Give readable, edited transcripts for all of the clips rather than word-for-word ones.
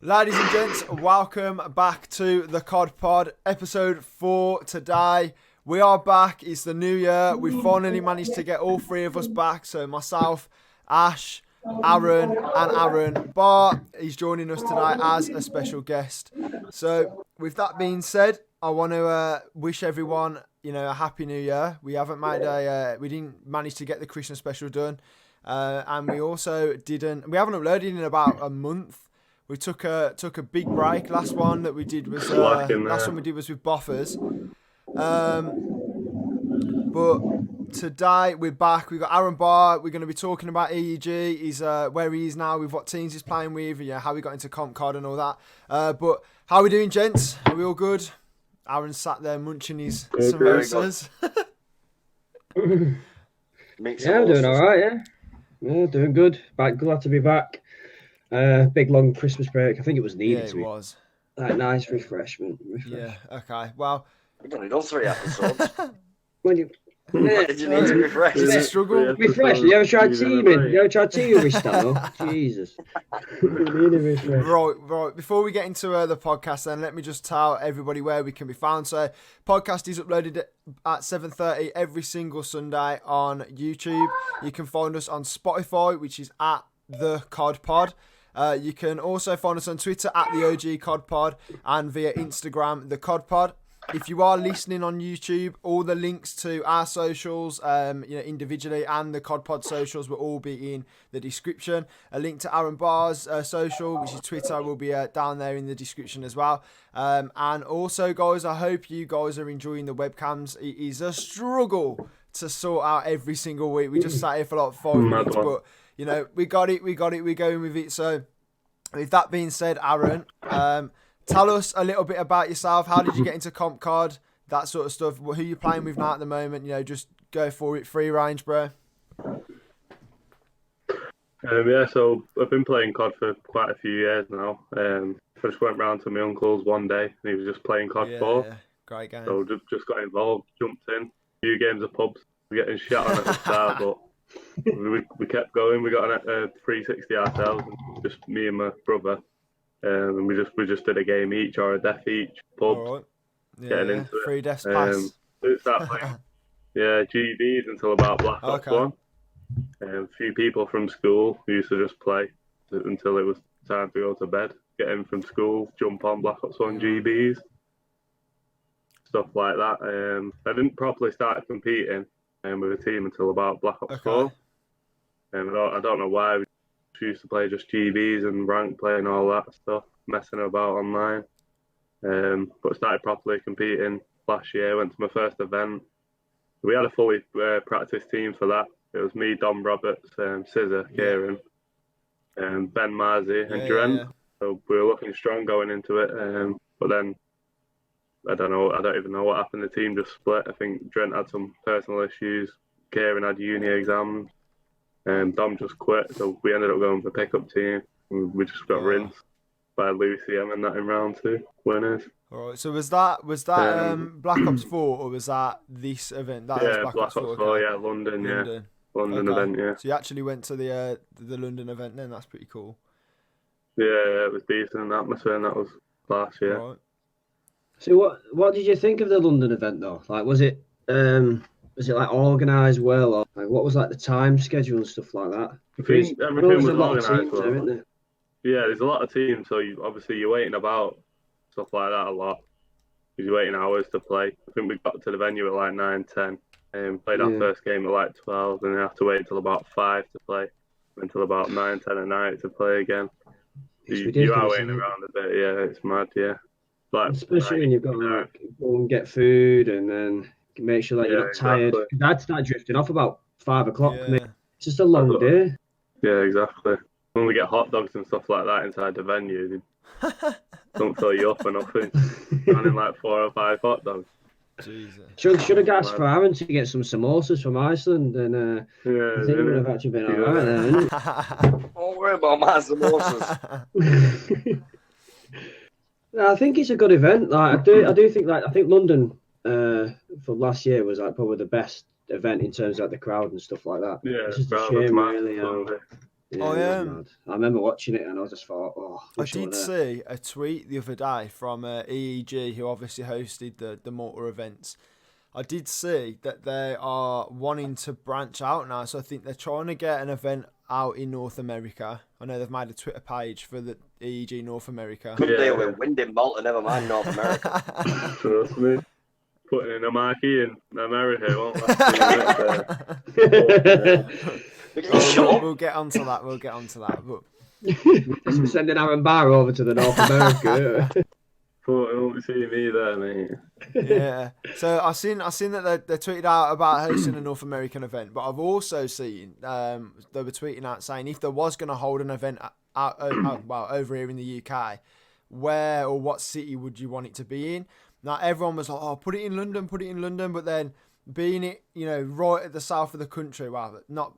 Ladies and gents, welcome back to the Cod Pod, episode 4 today. We are back, it's the new year, we finally managed to get all three of us back, so myself, Ash, Aaron and Aaron Barr, he's joining us today as a special guest. So with that being said, I want to wish everyone, a happy new year. We haven't we didn't manage to get the Christmas special done, and we also we haven't uploaded in about a month. We took a big break. Last one we did was with Boffers. But today we're back. We've got Aaron Barr. We're going to be talking about EEG. He's where he is now, with what teams he's playing with, how he got into comp card and all that. But how are we doing, gents? Are we all good? Aaron sat there munching his samosas. I'm doing all right. Yeah, doing good. Glad to be back. Big long Christmas break. I think it was needed. Yeah, it was. Like nice refreshment. Yeah. Okay. Well, we've only done 3 episodes. When you did you need to refresh? It's a struggle. Refresh. You ever tried teaming? You ever tried teaming with Stanno? Jesus. Right. Before we get into the podcast, then let me just tell everybody where we can be found. So, podcast is uploaded at 7:30 every single Sunday on YouTube. You can find us on Spotify, which is at the Cod Pod. You can also find us on Twitter at the OG Cod Pod and via Instagram, the Cod Pod. If you are listening on YouTube, all the links to our socials, individually, and the Cod Pod socials will all be in the description. A link to Aaron Barr's social, which is Twitter, will be down there in the description as well. And also, guys, I hope you guys are enjoying the webcams. It is a struggle to sort out every single week. We just sat here for like 5 minutes, but we got it. We're going with it. So, with that being said, Aaron, tell us a little bit about yourself. How did you get into comp card? That sort of stuff. Who you playing with now at the moment? Just go for it. Free range, bro. So I've been playing COD for quite a few years now. I just went round to my uncle's one day and he was just playing COD 4. Yeah, great game. So just got involved, jumped in. A few games of pubs, getting shot on at the start, but we kept going. We got a 360 ourselves, just me and my brother. And we just did a game each or a death each, pub, right. getting into it. 3 deaths pass. Start playing, GBs until about Black Ops 1. A few people from school who used to just play until it was time to go to bed. Get in from school, jump on Black Ops 1 GBs, stuff like that. I didn't properly start competing with a team until about Black Ops 4. I don't know why. We used to play just GBs and rank play and all that stuff, messing about online. But started properly competing last year. Went to my first event. We had a fully practiced team for that. It was me, Dom Roberts, Scissor, Kieran, Ben Marzi and Drent. So we were looking strong going into it. But then, I don't even know what happened. The team just split. I think Drent had some personal issues. Kieran had uni exams. Dom just quit, so we ended up going for pickup team. And we just got rinsed by Lucy and that in round 2 winners. All right. So was that Black Ops 4 or was that this event? That was Black Ops 4. London event. Yeah. So you actually went to the London event then? That's pretty cool. Yeah, it was decent atmosphere, and that was class. Yeah. Right. So what did you think of the London event though? Like, was it like organised well, or like what was like the time schedule and stuff like that? I think everything was organised well. Isn't there? Yeah, there's a lot of teams, so you're waiting about stuff like that a lot. You're waiting hours to play. I think we got to the venue at like 9:10 and played our first game at like 12, and then have to wait until about 5 to play, until about 9:10 at night to play again. You are waiting around a bit. Yeah, it's mad. Yeah, like, especially when you've got to go and get food and then make sure that you're not tired. Exactly. I'd start drifting off about 5 o'clock. Yeah. It's just a long day. Yeah, exactly. When we get hot dogs and stuff like that inside the venue, they don't fill you up or nothing. Running like 4 or 5 hot dogs. Jesus. Should have asked for Aaron to get some samosas from Iceland, and I think it would have actually been alright there. Don't worry about my samosas. I think it's a good event. Like I do think I think London from last year was like probably the best event in terms of like the crowd and stuff like that. Yeah, it's just a shame really. Yeah, it was mad. I remember watching it and I just thought, I did see a tweet the other day from EEG, who obviously hosted the Malta events. I did see that they are wanting to branch out now, so I think they're trying to get an event out in North America. I know they've made a Twitter page for the EEG North America. Good day with wind in Malta, never mind North America. Trust me. Putting in a marquee in America, won't We'll get onto that. But we're sending Aaron Barr over to the North America. Won't see me there, mate. Yeah. So I seen that they tweeted out about hosting a North American event, but I've also seen they were tweeting out saying if there was going to hold an event over here in the UK, where or what city would you want it to be in? Now everyone was like, "Oh, put it in London," but then being it, right at the south of the country, well, not,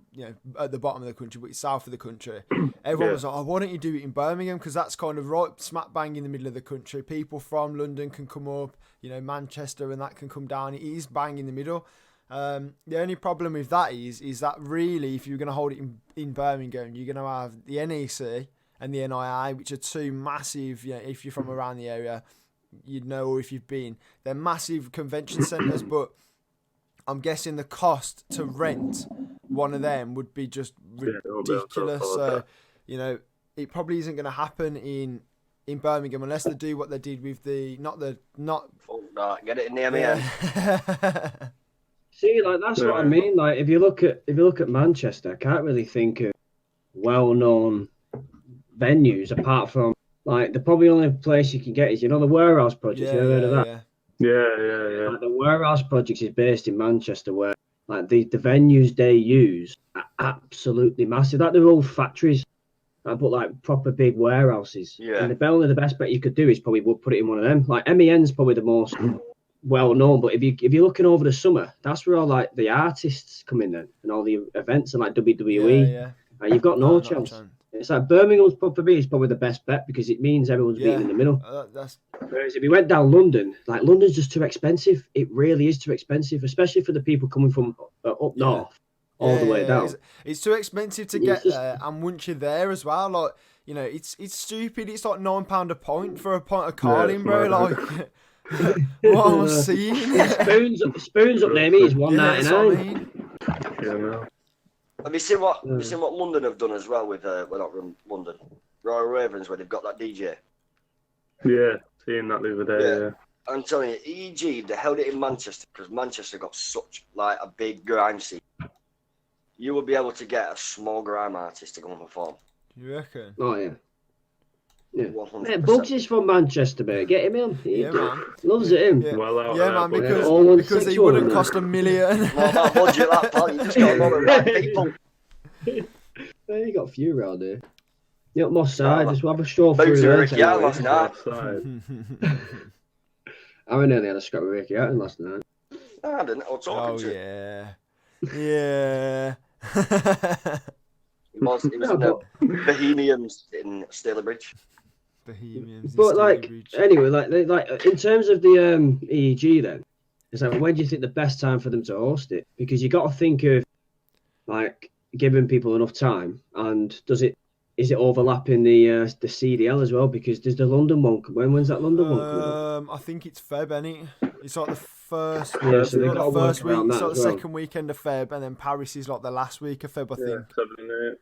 at the bottom of the country, but south of the country, everyone was like, "Oh, why don't you do it in Birmingham? Because that's kind of right smack bang in the middle of the country. People from London can come up, Manchester and that can come down. It is bang in the middle." The only problem with that is that really, if you're going to hold it in Birmingham, you're going to have the NEC and the NII, which are two massive, if you're from around the area, you'd know, or if you've been, they're massive convention centres, but I'm guessing the cost to rent one of them would be just ridiculous. So, it probably isn't going to happen in Birmingham unless they do what they did with get it in the MEN. See, that's what I mean. If you look at Manchester, I can't really think of well-known venues apart from the probably only place you can get is the Warehouse Project. You ever heard of that? Yeah. The Warehouse Project is based in Manchester, where the venues they use are absolutely massive. They're all factories, but proper big warehouses. Yeah. And only the best bet you could do is probably put it in one of them. MEN's probably the most well known, but if you're looking over the summer, that's where all the artists come in then, and all the events and WWE. Yeah. You've got no chance. It's Birmingham's probably the best bet because it means everyone's being in the middle. Whereas if you went down London, London's just too expensive. It really is too expensive, especially for the people coming from up north all the way down. It's too expensive to get there, and once you're there as well, it's stupid. It's £9 a pint for a pint of Carling, bro. What I'm seeing. Spoons up there, mate, is £1.99. Yeah. Have you seen what London have done as well with not London, Royal Ravens, where they've got that DJ? Yeah, seeing that the other day. Yeah. I'm telling you, EG, they held it in Manchester because Manchester got such a big grime scene. You would be able to get a small grime artist to come and perform. You reckon? Oh yeah. Yeah. Bugs is from Manchester, mate. Get him in. Man. Loves it, him. Yeah, man, because he wouldn't cost $1 million. Not that budget, that pal. You just got a lot of right people. You got a few around here. You up my side, just have a stroll through there. Ricky last night. I nearly had a scrap with Ricky Hatton last night. No, I didn't. I was talking to him. Yeah. He was in the Bohemians in Stalybridge. But anyway, in terms of the EEG, then it's when do you think the best time for them to host it? Because you got to think of giving people enough time, and is it overlapping the CDL as well? Because there's the London one. When's that London one coming up? I think it's Feb, ain't it? It's the first. Yeah, so they've got the first week. It's the well. second weekend of Feb, and then Paris is the last week of Feb, I think. 7 and 8.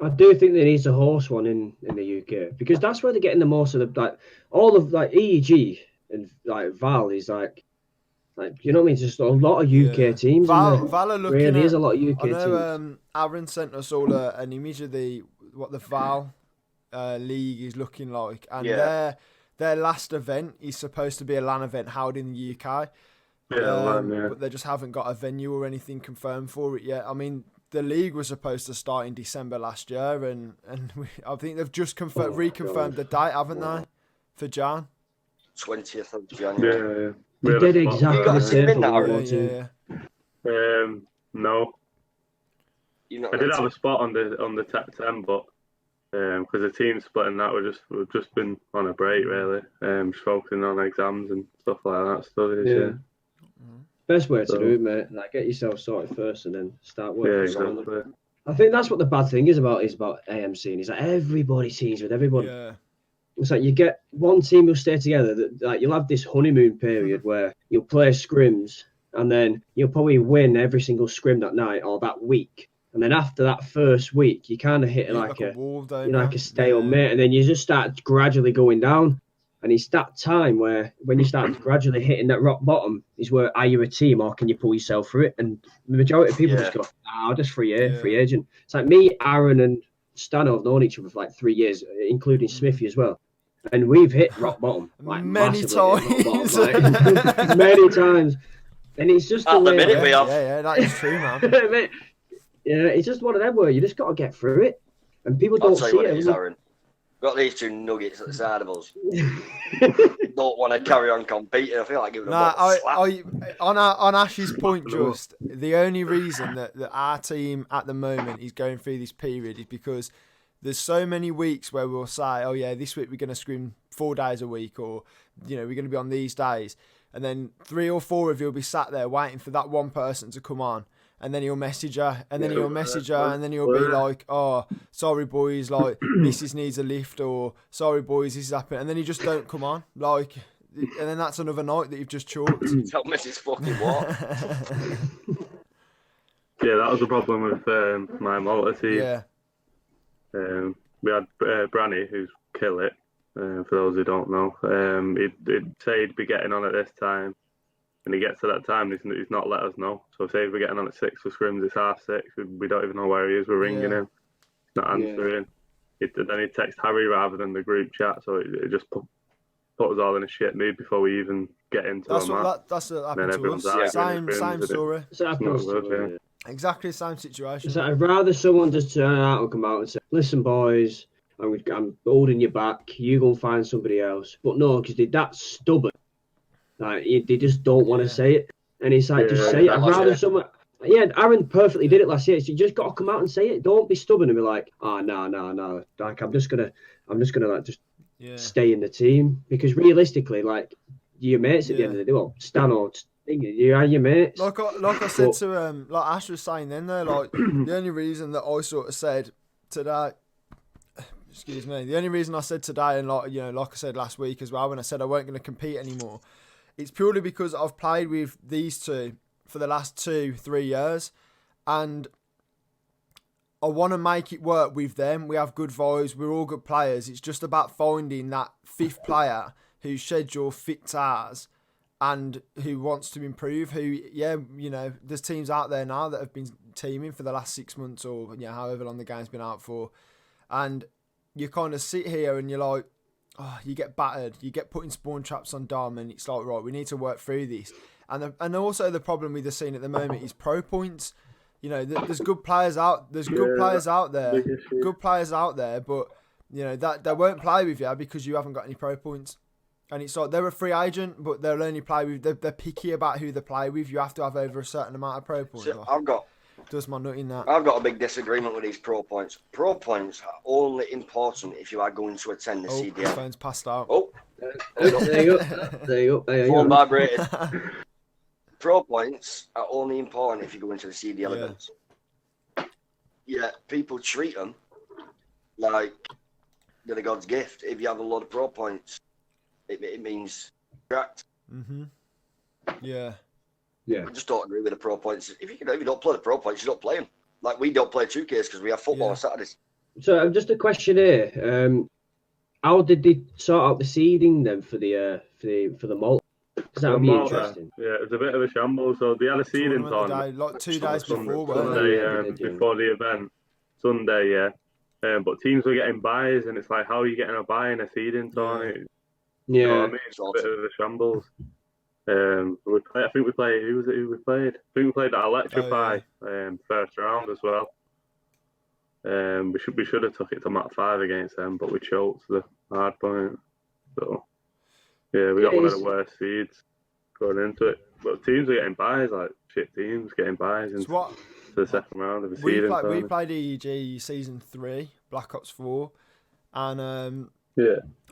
I do think they need to host one in the UK because that's where they're getting the most of the all of EEG and Val is you know what I mean? Just a lot of UK teams. Val are looking really is a lot of UK teams. I know Aaron sent us all an image of what the Val league is looking like, and their last event is supposed to be a LAN event held in the UK. But they just haven't got a venue or anything confirmed for it yet. I mean, the league was supposed to start in December last year, and I think they've just reconfirmed the date, haven't they, for Jan? 20th of January. Yeah. They did exactly the same. No. I did have a spot on the top 10, but because the team splitting that, we've just been on a break really, just focusing on exams and stuff like that. Studies, yeah. Best way to do it, mate. Get yourself sorted first and then start working. Yeah, exactly. I think that's what the bad thing is about AMC. And it's like everybody teams with everybody. Yeah. It's like you get one team will stay together. That like you'll have this honeymoon period where you'll play scrims, and then you'll probably win every single scrim that night or that week. And then after that first week, you kind of hit like a wall, like a stalemate, and then you just start gradually going down. And it's that time where when you start gradually hitting that rock bottom is where are you a team or can you pull yourself through it? And the majority of people just go, I'll just free agent. It's like me, Aaron, and Stano have known each other for like 3 years, including Smithy as well. And we've hit rock bottom like many times. Like, many times. And it's just at the minute we have. Yeah, that is true, man. Yeah, it's just one of them where you just got to get through it. And people don't see it. Is, Aaron. Got these two nuggets at the side of us. Don't want to carry on competing. I feel like giving them a slap. On Ash's point, just the only reason that our team at the moment is going through this period is because there's so many weeks where we'll say, oh yeah, this week we're going to scrim 4 days a week, or we're going to be on these days, and then 3 or 4 of you will be sat there waiting for that one person to come on. And then he'll message her, and then he'll message her, and then he'll be like, oh, sorry, boys, like, Mrs. needs a lift, or sorry, boys, this is happening. And then he just don't come on. Like, and then that's another night that you've just chalked. Tell Mrs. fucking what? Yeah, that was the problem with my Malta team. Yeah. We had Branny, who's kill it, for those who don't know. He'd say he'd be getting on at this time. And he gets to that time, he's not let us know. So say if we're getting on at 6 for scrims, it's 6:30. We don't even know where he is. We're ringing him. He's not answering. Then he text Harry rather than the group chat. So it just put us all in a shit mood before we even get into that's a what match. That's what happened to us. Same story. Exactly the same situation. So I'd rather someone just turn out and come out and say, listen, boys, I'm holding you back. You go and find somebody else. But no, because they're that stubborn. Like, they just don't want to say it. And it's like, just say it. I'd rather someone... Yeah, Aaron perfectly did it last year. So you just got to come out and say it. Don't be stubborn and be like, oh, no. Like, I'm just gonna like, just stay in the team. Because realistically, like, your mates at the end of the day, well, STANNO'S, you are your mates. Like I said to, like Ash was saying then there, like, the only reason that I sort of said today... Excuse me. The only reason I said today, and like I said last week as well, when I said I weren't going to compete anymore, it's purely because I've played with these two for the last 2-3 years, and I want to make it work with them. We have good vibes. We're all good players. It's just about finding that 5th player whose schedule fits ours and who wants to improve. There's teams out there now that have been teaming for the last 6 months or however long the game's been out for, and you kind of sit here and you're like, oh, you get battered, you get put in spawn traps on Dom, and it's like, right, we need to work through this. And also the problem with the scene at the moment is pro points. There's good players out. There's good players out there. Good players out there, but that they won't play with you because you haven't got any pro points. And it's like they're a free agent, but they'll only play with. They're picky about who they play with. You have to have over a certain amount of pro points. So does my nut in that. I've got a big disagreement with these pro points. Pro points are only important if you are going to attend the CDL. The phone's passed out. Oh, there you go. Phone vibrated. Pro points are only important if you go into the CDL events. Yeah, people treat them like they're the God's gift. If you have a lot of pro points, it means cracked. Yeah. Yeah. I just don't agree with the pro points. If you don't play the pro points, you don't play them. Like, we don't play 2Ks because we have football on Saturdays. So just a question here. How did they sort out the seeding then for the Malta? Because that would be interesting. Yeah, it was a bit of a shambles. So they had a seeding on like 2 days before, Sunday, before the event. Sunday, yeah. But teams were getting buys, and it's like, how are you getting a buy in a seeding tournament? Yeah. You know what I mean? It's a bit of a shambles. I think we played. Who was it? Who we played? I think we played that Electrify first round as well. We should have took it to Mat 5 against them, but we choked the hard point. So yeah, we got one of the worst seeds going into it. But teams are getting buys, like shit teams getting buys into the second round of the seeding. We played EEG season 3, Black Ops 4, and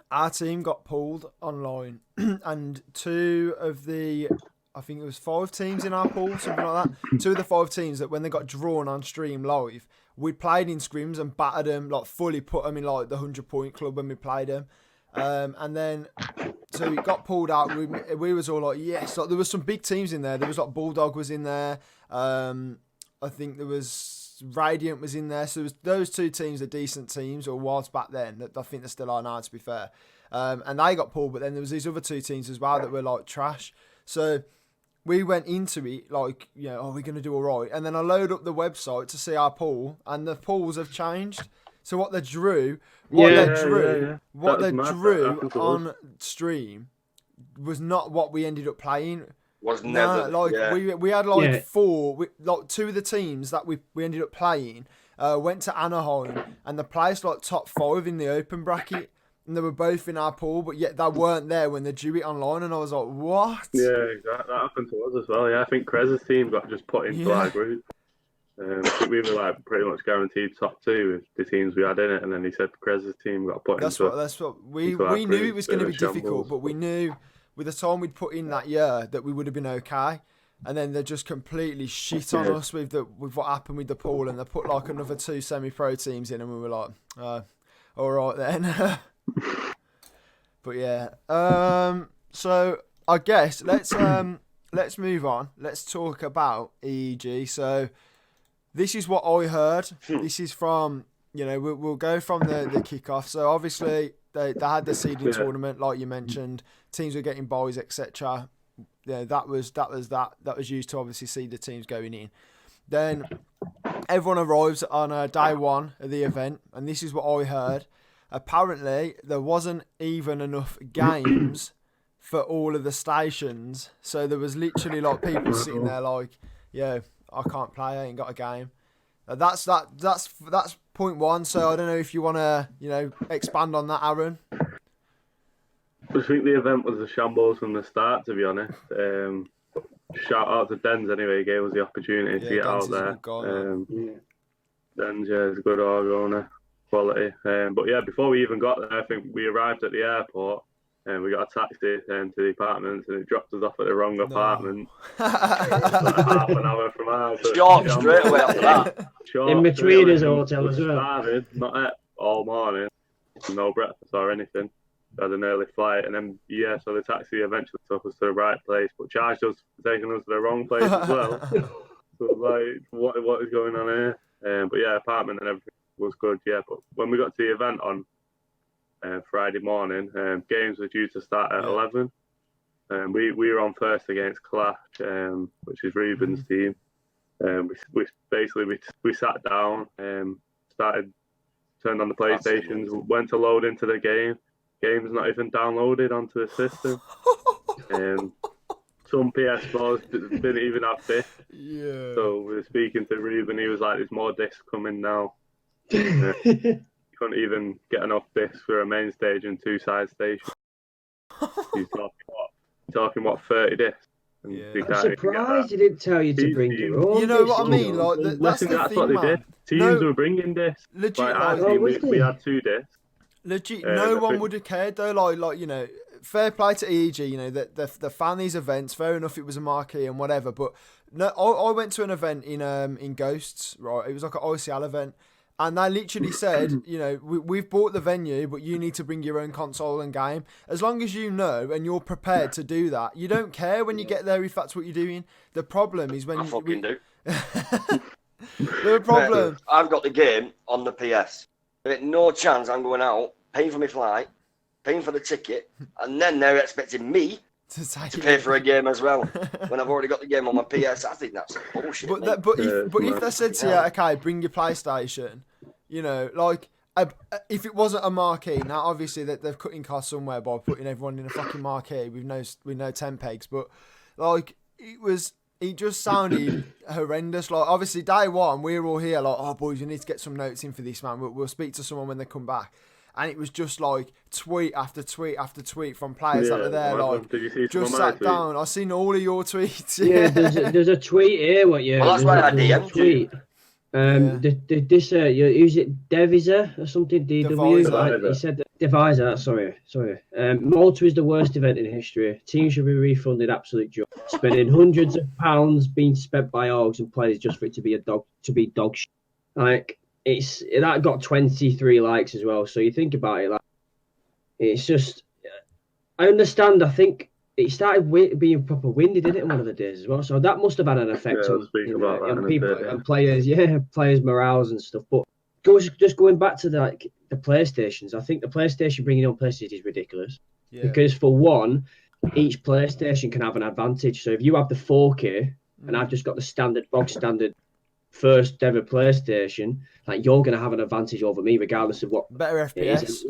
our team got pulled online, and 2 of the, I think it was 5 teams in our pool, something like that. 2 of the 5 teams that when they got drawn on stream live, we played in scrims and battered them, like fully put them in like the 100-point club when we played them. And then, so we got pulled out. We was all like, yes. Like, there was some big teams in there. There was like Bulldog was in there. I think there was Radiant was in there. So there was those 2 teams are decent teams, or was back then. That I think they still are now, to be fair. And they got pulled, but then there was these other 2 teams as well that were like trash. So we went into it like, you know, we're going to do all right. And then I load up the website to see our pool, and the pools have changed. So what they drew on stream was not what we ended up playing. Was never. We had like 4, 2 of the teams that we ended up playing went to Anaheim, and they placed like top 5 in the open bracket, and they were both in our pool, but yet they weren't there when they drew it online, and I was like, what? Yeah, exactly. That happened to us as well. Yeah, I think CurrazY's team got just put into our group. I think we were like pretty much guaranteed top 2 with the teams we had in it, and then he said CurrazY's team got put into. That's what we knew it was going to be difficult, but we knew with the time we'd put in that year that we would have been okay. And then they just completely shit on us with what happened with the pool, and they put like another 2 semi-pro teams in, and we were like, all right then. But yeah, so I guess let's move on. Let's talk about EEG. So this is what I heard. This is from, you know, we'll go from the kickoff. So obviously they had the seeding tournament, like you mentioned. Teams were getting buys, etc. Yeah, that was used to obviously seed the teams going in. Then everyone arrives on day 1 of the event, and this is what I heard. Apparently, there wasn't even enough games for all of the stations, so there was literally like people sitting there like, "Yeah, I can't play. I ain't got a game." That's point 1. So I don't know if you want to, you know, expand on that, Aaron. I think the event was a shambles from the start, to be honest. Shout out to Dens anyway, he gave us the opportunity to get out there. Dens, is a good org owner. Quality. But yeah, before we even got there, I think we arrived at the airport and we got a taxi to the apartments, and it dropped us off at the wrong apartment. Half an hour from ours. Short straight away after that. In between his hotel as well. Started, not ate all morning, no breakfast or anything. Had an early flight, and then so the taxi eventually took us to the right place, but charged us for taking us to the wrong place as well. So like, what is going on here? But yeah, apartment and everything was good, but when we got to the event on Friday morning, games were due to start at 11. We were on first against Clash, which is Ruben's team. We sat down, turned on the PlayStations, went to load into the game. Game's not even downloaded onto the system. Some PS4s didn't even have discs. Yeah. So we were speaking to Ruben, he was like, "There's more discs coming now." Couldn't even get enough discs for a main stage and 2 side stations. He's talking what 30 discs. I'm surprised he didn't tell you to bring your own. You know what I mean? Like that's what they did. Teams were bringing discs. Legit, like our team, we had 2 discs. Legit, no one would have cared though. Like, you know, fair play to EEG. You know, that the fan these events. Fair enough, it was a marquee and whatever. But no, I went to an event in Ghosts. Right, it was like an ICL event, and they literally said, you know, we've bought the venue, but you need to bring your own console and game. As long as you know and you're prepared to do that, you don't care when you get there if that's what you're doing. The problem is when I fucking do. The problem. I've got the game on the PS. There ain't no chance I'm going out, paying for my flight, paying for the ticket, and then they're expecting me to pay for a game as well when I've already got the game on my PS. I think that's bullshit. But if they said to you, okay, bring your PlayStation, you know, like if it wasn't a marquee, now obviously they've cutting costs somewhere by putting everyone in a fucking marquee with no 10 pegs, but like it just sounded horrendous. Like obviously day 1 we were all here like, oh boys, you need to get some notes in for this, man. We'll speak to someone when they come back. And it was just like tweet after tweet after tweet from players that were there. Like, just sat down. I've seen all of your tweets. Yeah, there's a tweet here. Well, that's why I DM'd tweet. This who's it? Deviser or something? DW. Like, he said that Divisor, sorry. Malta is the worst event in history. Teams should be refunded absolute joke. Spending hundreds of pounds being spent by orgs and players just for it to be dog shit. Like that got 23 likes as well. So you think about it, like it's just. I understand. I think it started being proper windy, didn't it, one of the days as well? So that must have had an effect on people and players, players' morales and stuff. But just going back to the PlayStations, I think the PlayStation bringing on PlayStation is ridiculous. Yeah. Because for one, each PlayStation can have an advantage. So if you have the 4K and I've just got the box standard first ever PlayStation, like you're going to have an advantage over me regardless of what better FPS.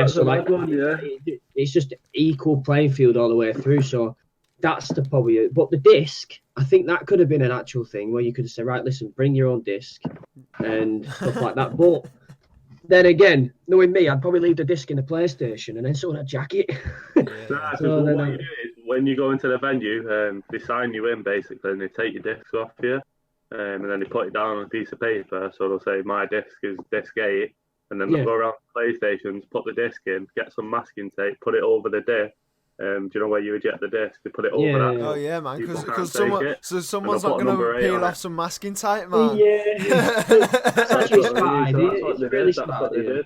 So like it's just equal playing field all the way through. So that's the probably. But the disc, I think that could have been an actual thing where you could say, right, listen, bring your own disc and stuff like that. But then again, knowing me, I'd probably leave the disc in the PlayStation and then sort of jacket. So what you do is when you go into the venue, they sign you in basically, and they take your discs off you. And then they put it down on a piece of paper. So they'll say, my disc is disc 8. And then they'll go around the PlayStations, put the disc in, get some masking tape, put it over the disc. Do you know where you eject the disc? They put it over that. Oh, yeah, man. Because someone's not going to peel off some masking tape, man. Yeah. That's actually a smart idea. It's really smart idea.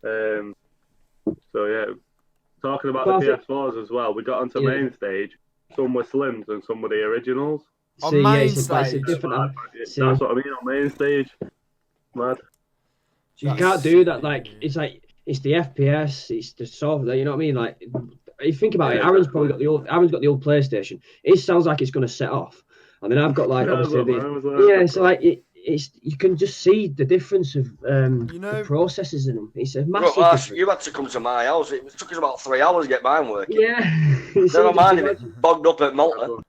So, yeah. Talking about the PS4s as well, we got onto main stage. Some were slims and some were the originals. On main stage. That's what I mean, on main stage. Mad. You can't do that. It's the FPS, it's the software. You know what I mean? Like, if you think about it, Aaron's got the old PlayStation. It sounds like it's going to set off, and then I've got obviously it's you can just see the difference of the processes in them. It's a massive difference. You had to come to my house. It took us about 3 hours to get mine working. Yeah. Never mind if it's bogged up at Malta.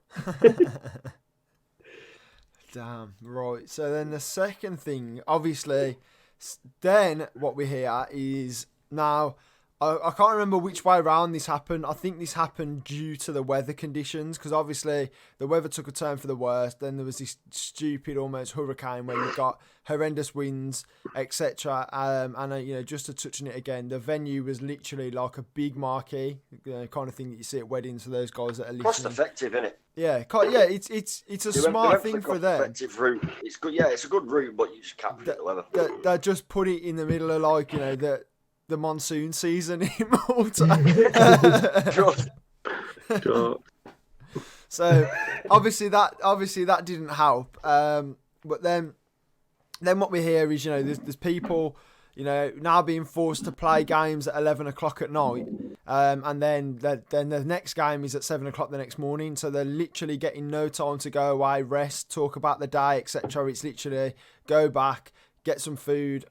Damn, right. So then the second thing, obviously, then what we hear is now, I can't remember which way around this happened. I think this happened due to the weather conditions, because obviously the weather took a turn for the worst. Then there was this stupid almost hurricane where you got horrendous winds, etc. And just to touch on it again, the venue was literally like a big marquee, kind of thing that you see at weddings for those guys that are listening. Cost effective, isn't it? Yeah, it's a smart thing for them. Effective route. It's good. Yeah, it's a good route, but you just can't predict the weather. They just put it in the middle of the monsoon season in Malta. Sure. So obviously that didn't help. But then what we hear is there's people now being forced to play games at 11 o'clock at night, and then the next game is at 7 o'clock the next morning. So they're literally getting no time to go away, rest, talk about the day, etc. It's literally go back, get some food,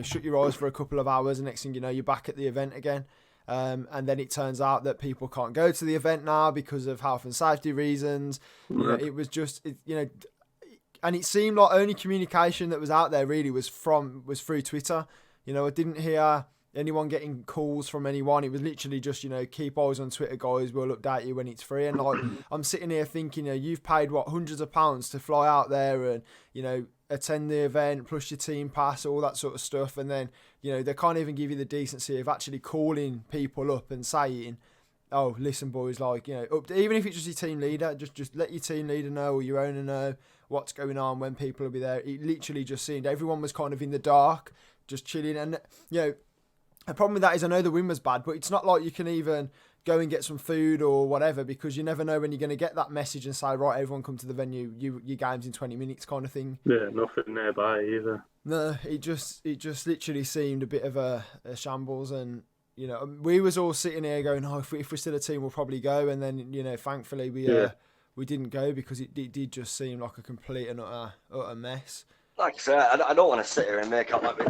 shut your eyes for a couple of hours, and next thing you know, you're back at the event again. And then it turns out that people can't go to the event now because of health and safety reasons. It was just, and it seemed like only communication that was out there really was through Twitter. I didn't hear anyone getting calls from anyone. It was literally just, keep eyes on Twitter, guys. We'll update you when it's free. And I'm sitting here thinking, you've paid hundreds of pounds to fly out there and, attend the event, plus your team pass, all that sort of stuff. And then, they can't even give you the decency of actually calling people up and saying, oh, listen, boys, even if it's just your team leader, just let your team leader know or your owner know what's going on, when people will be there. It literally just seemed everyone was kind of in the dark, just chilling. And, the problem with that is I know the wind was bad, but it's not like you can even go and get some food or whatever, because you never know when you're going to get that message and say, right, everyone come to the venue, your game's in 20 minutes kind of thing. Yeah, nothing nearby either. No, it just literally seemed a bit of a shambles. And, we was all sitting here going, oh, if we're still a team, we'll probably go. And then, thankfully we didn't go, because it did just seem like a complete and utter mess. Like I said, I don't want to sit here and make up like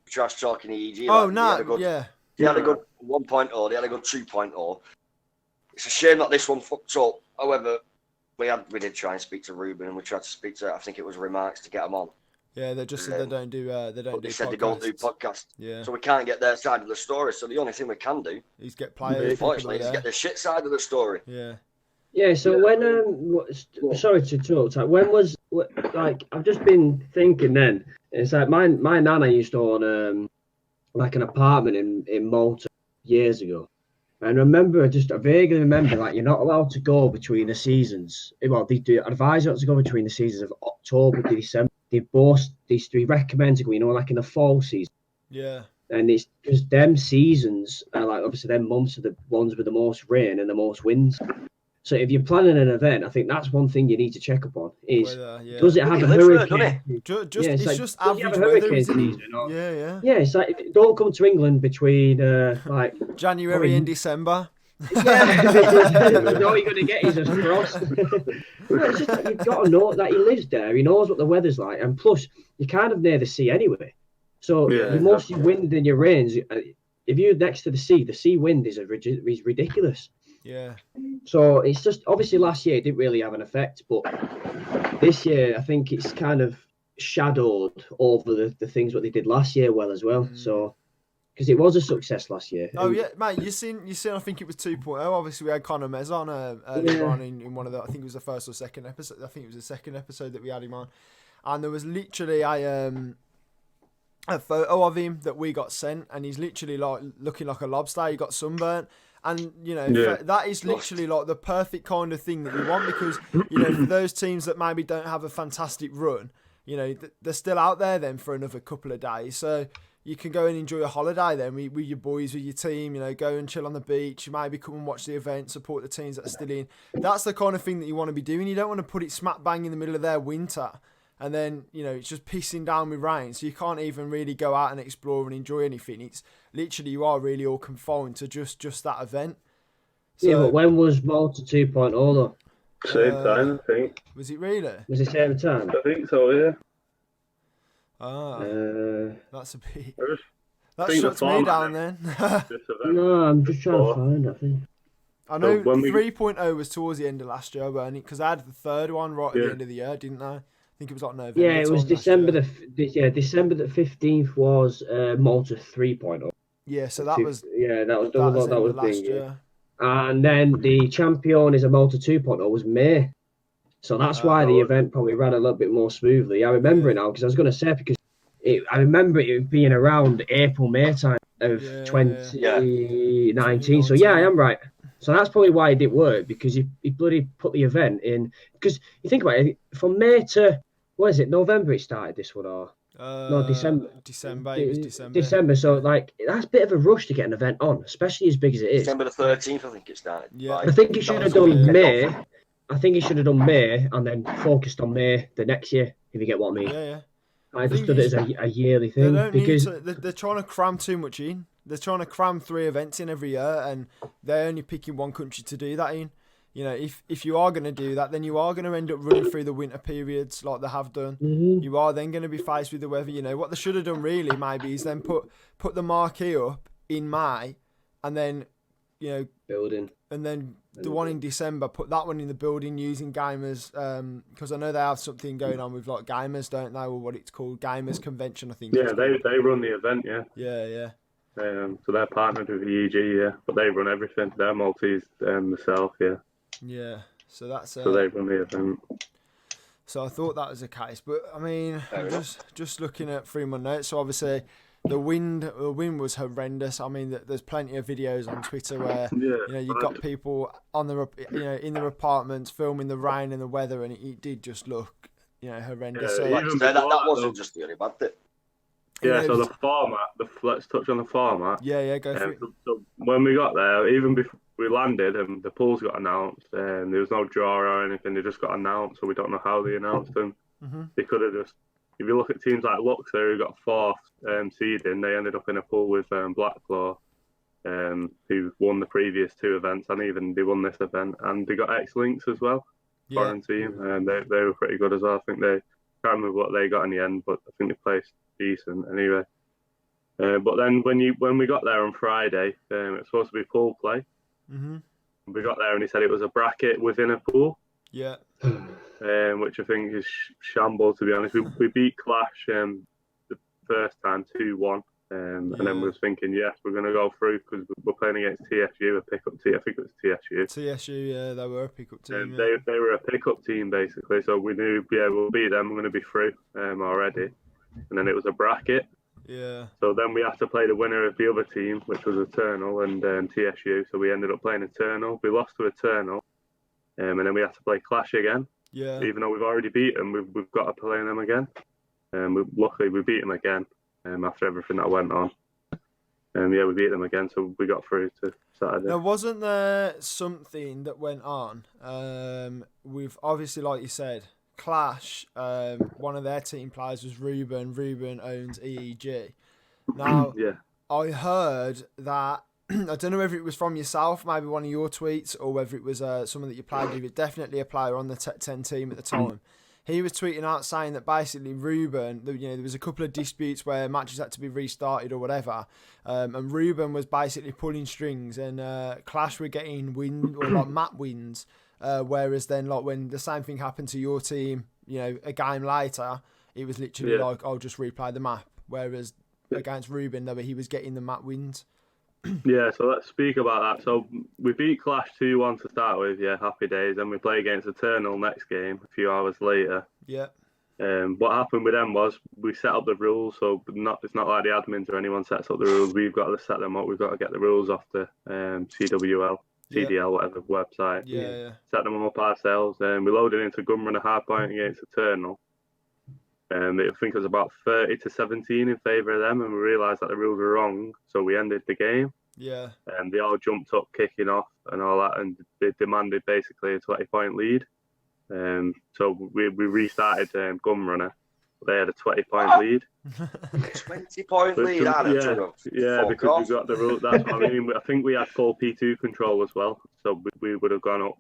trash talking EEG. Oh, no, yeah. They had a good 1.0, they had a good 2.0. It's a shame that this one fucked up. However, we did try and speak to Ruben, and we tried to speak to, I think it was Remarks, to get them on. Yeah, they just said they don't do they said podcasts. They don't do podcasts. Yeah. So we can't get their side of the story. So the only thing we can do is get players. Unfortunately, is get the shit side of the story. Yeah. Yeah. So sorry to talk. When was I've just been thinking. Then it's like my nana used to own like an apartment in Malta years ago. And remember, I vaguely remember, like, you're not allowed to go between the seasons. Well, they do advise you not to go between the seasons of October to December. They recommend to go, like in the fall season. Yeah. And it's because them seasons are like, obviously, them months are the ones with the most rain and the most winds. So if you're planning an event, I think that's one thing you need to check up on is, does it have a hurricane? It's just average weather, isn't it? Yeah. It's like, don't come to England between like January and December. Yeah, all you're going to get is a frost. It's just that you've got to know that he lives there. He knows what the weather's like, and plus you're kind of near the sea anyway. So your most wind and your rains. If you're next to the sea wind is ridiculous. Yeah. So it's just, obviously last year it didn't really have an effect, but this year I think it's kind of shadowed over the things what they did last year well as well. So because it was a success last year. Oh yeah, mate. You seen? I think it was 2.0. Obviously, we had Conor Mez on earlier on in one of the. I think it was the first or second episode. I think it was the second episode that we had him on, and there was literally a photo of him that we got sent, and he's literally like looking like a lobster. He got sunburnt. And, that is literally like the perfect kind of thing that you want because, for those teams that maybe don't have a fantastic run, they're still out there then for another couple of days. So you can go and enjoy a holiday then with your boys, with your team, go and chill on the beach. You maybe come and watch the event, support the teams that are still in. That's the kind of thing that you want to be doing. You don't want to put it smack bang in the middle of their winter. And then, it's just pissing down with rain. So you can't even really go out and explore and enjoy anything. It's literally, you are really all confined to just that event. So, but when was Malta 2.0 though? Same time, I think. Was it really? Was it same time? I think so, yeah. That's a bit... That shuts me down then. No, I'm just trying to find it, I think. I know 3.0 was towards the end of last year, Bernie, because I had the third one right at the end of the year, didn't I? I think it was like November. Yeah, it was December December the 15th was Malta 3.0. Yeah, so that was last year. And then the champion is a Malta 2.0 was May. So that's why the event probably ran a little bit more smoothly. I remember it now because I was going to say because I remember it being around April, May time of 2019. So yeah, I am right. So that's probably why it didn't work because he bloody put the event in. Because you think about it, from May to what is it? November it started this one or no December. December. It was December. December. So like that's a bit of a rush to get an event on, especially as big as it is. December the 13th, I think it started. Yeah. I think he should have done May. I think he should have done May and then focused on May the next year. If you get what I mean. Yeah. I just did it as a yearly thing because they're trying to cram too much in. They're trying to cram 3 events in every year, and they're only picking one country to do that in. If you are going to do that, then you are going to end up running through the winter periods like they have done. Mm-hmm. You are then going to be faced with the weather. What they should have done really maybe is then put the marquee up in May, and then building, and then the one in December, put that one in the building using gamers, because I know they have something going on with like gamers, don't they, or what it's called, gamers convention, I think. Yeah, they run the event, yeah. Yeah. So they're partnered with EEG, yeah, but they run everything. They're Maltese themselves, yeah. Yeah, so that's. So they run the event. So I thought that was the case, but I mean, just looking at through my notes. So obviously, the wind was horrendous. I mean, there's plenty of videos on Twitter where you've got people on in their apartments filming the rain and the weather, and it did just look horrendous. Yeah, so that wasn't just the only bad bit. Yeah, so the format. Let's touch on the format. Yeah, go for it. So when we got there, even before we landed, and the pools got announced, and there was no draw or anything. They just got announced, so we don't know how they announced them. Mm-hmm. They could have just. If you look at teams like Luxor, who got 4th seeding, they ended up in a pool with Blackclaw, who won the previous 2 events, and even they won this event, and they got X-Links as well, foreign team, and they were pretty good as well. I think they can't remember what they got in the end, but I think they placed decent anyway. But then when we got there on Friday, it was supposed to be pool play. Mm-hmm. We got there and he said it was a bracket within a pool. Yeah. Which I think is shambles, to be honest. We beat Clash the first time 2-1, and then we was thinking, yes, we're going to go through because we're playing against TSU, a pickup team. I think it was TSU. TSU, yeah, they were a pickup team. They were a pickup team basically, so we knew we'll beat them. We're going to be through already, and then it was a bracket. Yeah. So then we had to play the winner of the other team, which was Eternal and TSU. So we ended up playing Eternal. We lost to Eternal, and then we had to play Clash again. Yeah. Even though we've already beat them, we've got to play them again. Luckily, we beat them again after everything that went on. Yeah, we beat them again, so we got through to Saturday. Now, wasn't there something that went on with, obviously, like you said, Clash, one of their team players was Ruben. Ruben owns EEG. Now, yeah. I heard that, I don't know whether it was from yourself, maybe one of your tweets, or whether it was someone that you played with, definitely a player on the Tech 10 team at the time. He was tweeting out saying that basically Ruben, there was a couple of disputes where matches had to be restarted or whatever, and Ruben was basically pulling strings, and Clash were getting win or like map wins, whereas then like when the same thing happened to your team, a game later, it was literally like, I'll just replay the map, whereas against Ruben, though, he was getting the map wins. Yeah, so let's speak about that. So we beat Clash 2-1 to start with, happy days. Then we play against Eternal next game, a few hours later. Yeah. What happened with them was we set up the rules, so it's not like the admins or anyone sets up the rules. We've got to set them up. We've got to get the rules off the CWL, CDL, whatever website. Yeah. Set them up ourselves. We loaded into Gunrunner hardpoint against Eternal. I think it was about 30-17 in favour of them, and we realised that the rules were wrong, so we ended the game. Yeah. And they all jumped up, kicking off and all that, and they demanded basically a 20-point lead. So we restarted Gunrunner. They had a 20-point lead. 20-point lead, yeah, because we got the rule. That's what I mean. I think we had full P2 control as well, so we would have gone up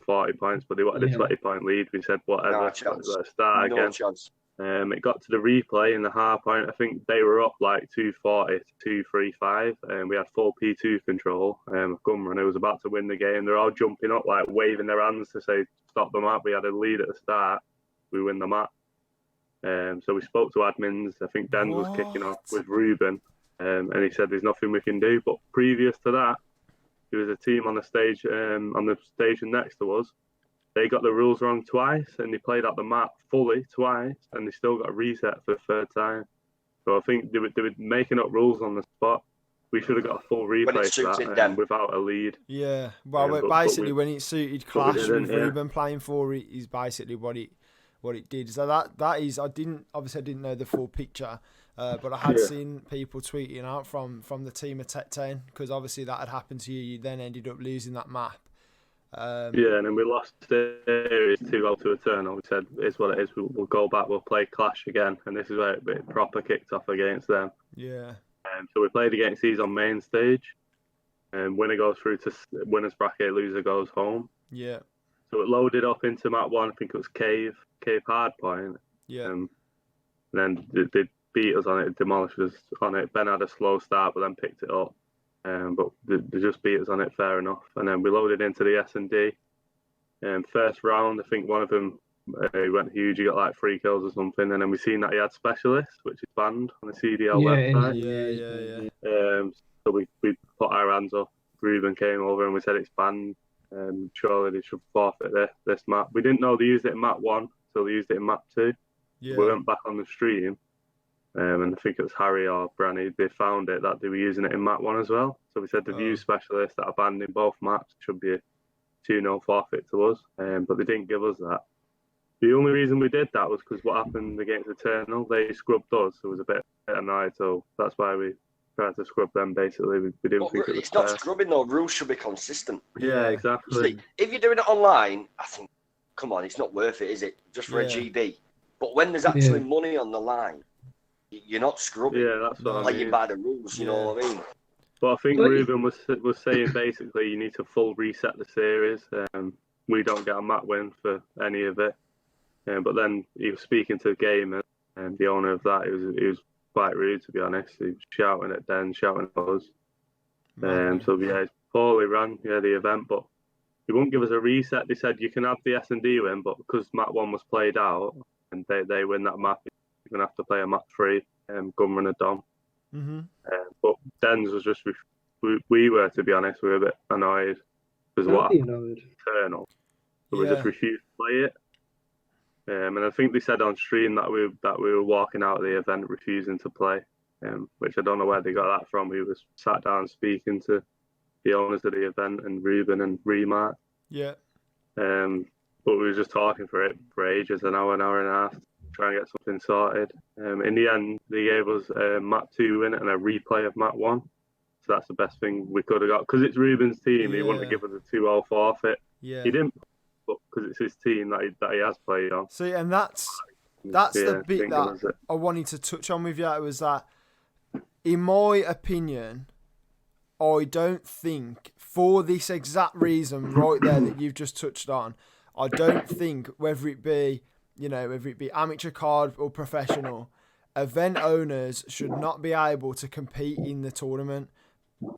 40 points, but they wanted a 20-point lead. We said whatever, let's start again. Chance. It got to the replay in the half point. I think they were up like 240 to 235, and we had full P2 control. Gunrunner was about to win the game. They're all jumping up, like waving their hands to say stop the map. We had a lead at the start. We win the map. So we spoke to admins. I think Dan was kicking off with Ruben, and he said there's nothing we can do. But previous to that, there was a team on the stage, on the station next to us. They got the rules wrong twice, and they played out the map fully twice, and they still got a reset for the third time. So I think they were making up rules on the spot. We should have got a full replay for that without a lead. Yeah, well, basically when it suited Clash with Ruben playing for it is basically what it did. So that is, I didn't know the full picture, but I had seen people tweeting out from the team of Tech 10, because obviously that had happened to you. You then ended up losing that map. And then we lost the series 2-0 to Eternal. We said, it's what it is, we'll go back, we'll play Clash again, and this is where it proper kicked off against them. Yeah. So we played against these on main stage, and winner goes through to winner's bracket, loser goes home. Yeah. So it loaded up into map 1, I think it was Cave Hardpoint. Yeah. And then they beat us on it, demolished us on it. Ben had a slow start, but then picked it up. But they just beat us on it, fair enough. And then we loaded into the S&D. First round, I think one of them, he went huge, he got like 3 kills or something. And then we seen that he had Specialist, which is banned on the CDL website. Yeah. So we put our hands up. Ruben came over and we said it's banned. Surely they should forfeit this map. We didn't know they used it in map 1, so they used it in map 2. Yeah. We went back on the stream. And I think it was Harry or Branny, they found it that they were using it in map 1 as well. So we said the view specialists that are banned in both maps should be a 2-0 forfeit to us, but they didn't give us that. The only reason we did that was because what happened against Eternal, they scrubbed us, so it was a bit annoyed, so that's why we tried to scrub them basically. We didn't think it was fair. It's not scrubbing though, rules should be consistent. Yeah, exactly. See, if you're doing it online, I think, come on, it's not worth it, is it? Just for a GB. But when there's actually money on the line, you're not scrubbing. Yeah, that's what I mean. Playing by the rules, you know what I mean? But I think Ruben was saying basically you need to full reset the series. We don't get a map win for any of it. But then he was speaking to Gamer, and the owner of that, he was quite rude, to be honest. He was shouting at Den, shouting at us. So it's poorly run, the event, but he wouldn't give us a reset. They said you can have the S&D win, but because map 1 was played out and they win that map, you're going to have to play a map 3, Gunrunner Dom. Mm-hmm. But Den's was just, we were, to be honest, we were a bit annoyed because what happened Eternal. So we just refused to play it. And I think they said on stream that we were walking out of the event refusing to play. which I don't know where they got that from. He was sat down speaking to the owners of the event and Ruben and Remark. Yeah. But we were just talking for ages, an hour and a half, trying to get something sorted. In the end, they gave us a Map 2 win and a replay of Map 1. So that's the best thing we could have got. Because it's Ruben's team, he wanted to give us a 2-0 forfeit. Yeah. He didn't, but because it's his team that he has played on. See, and that's the bit that I wanted to touch on with you. It was that, in my opinion, I don't think, for this exact reason right there that you've just touched on, I don't think whether it be amateur card or professional, event owners should not be able to compete in the tournament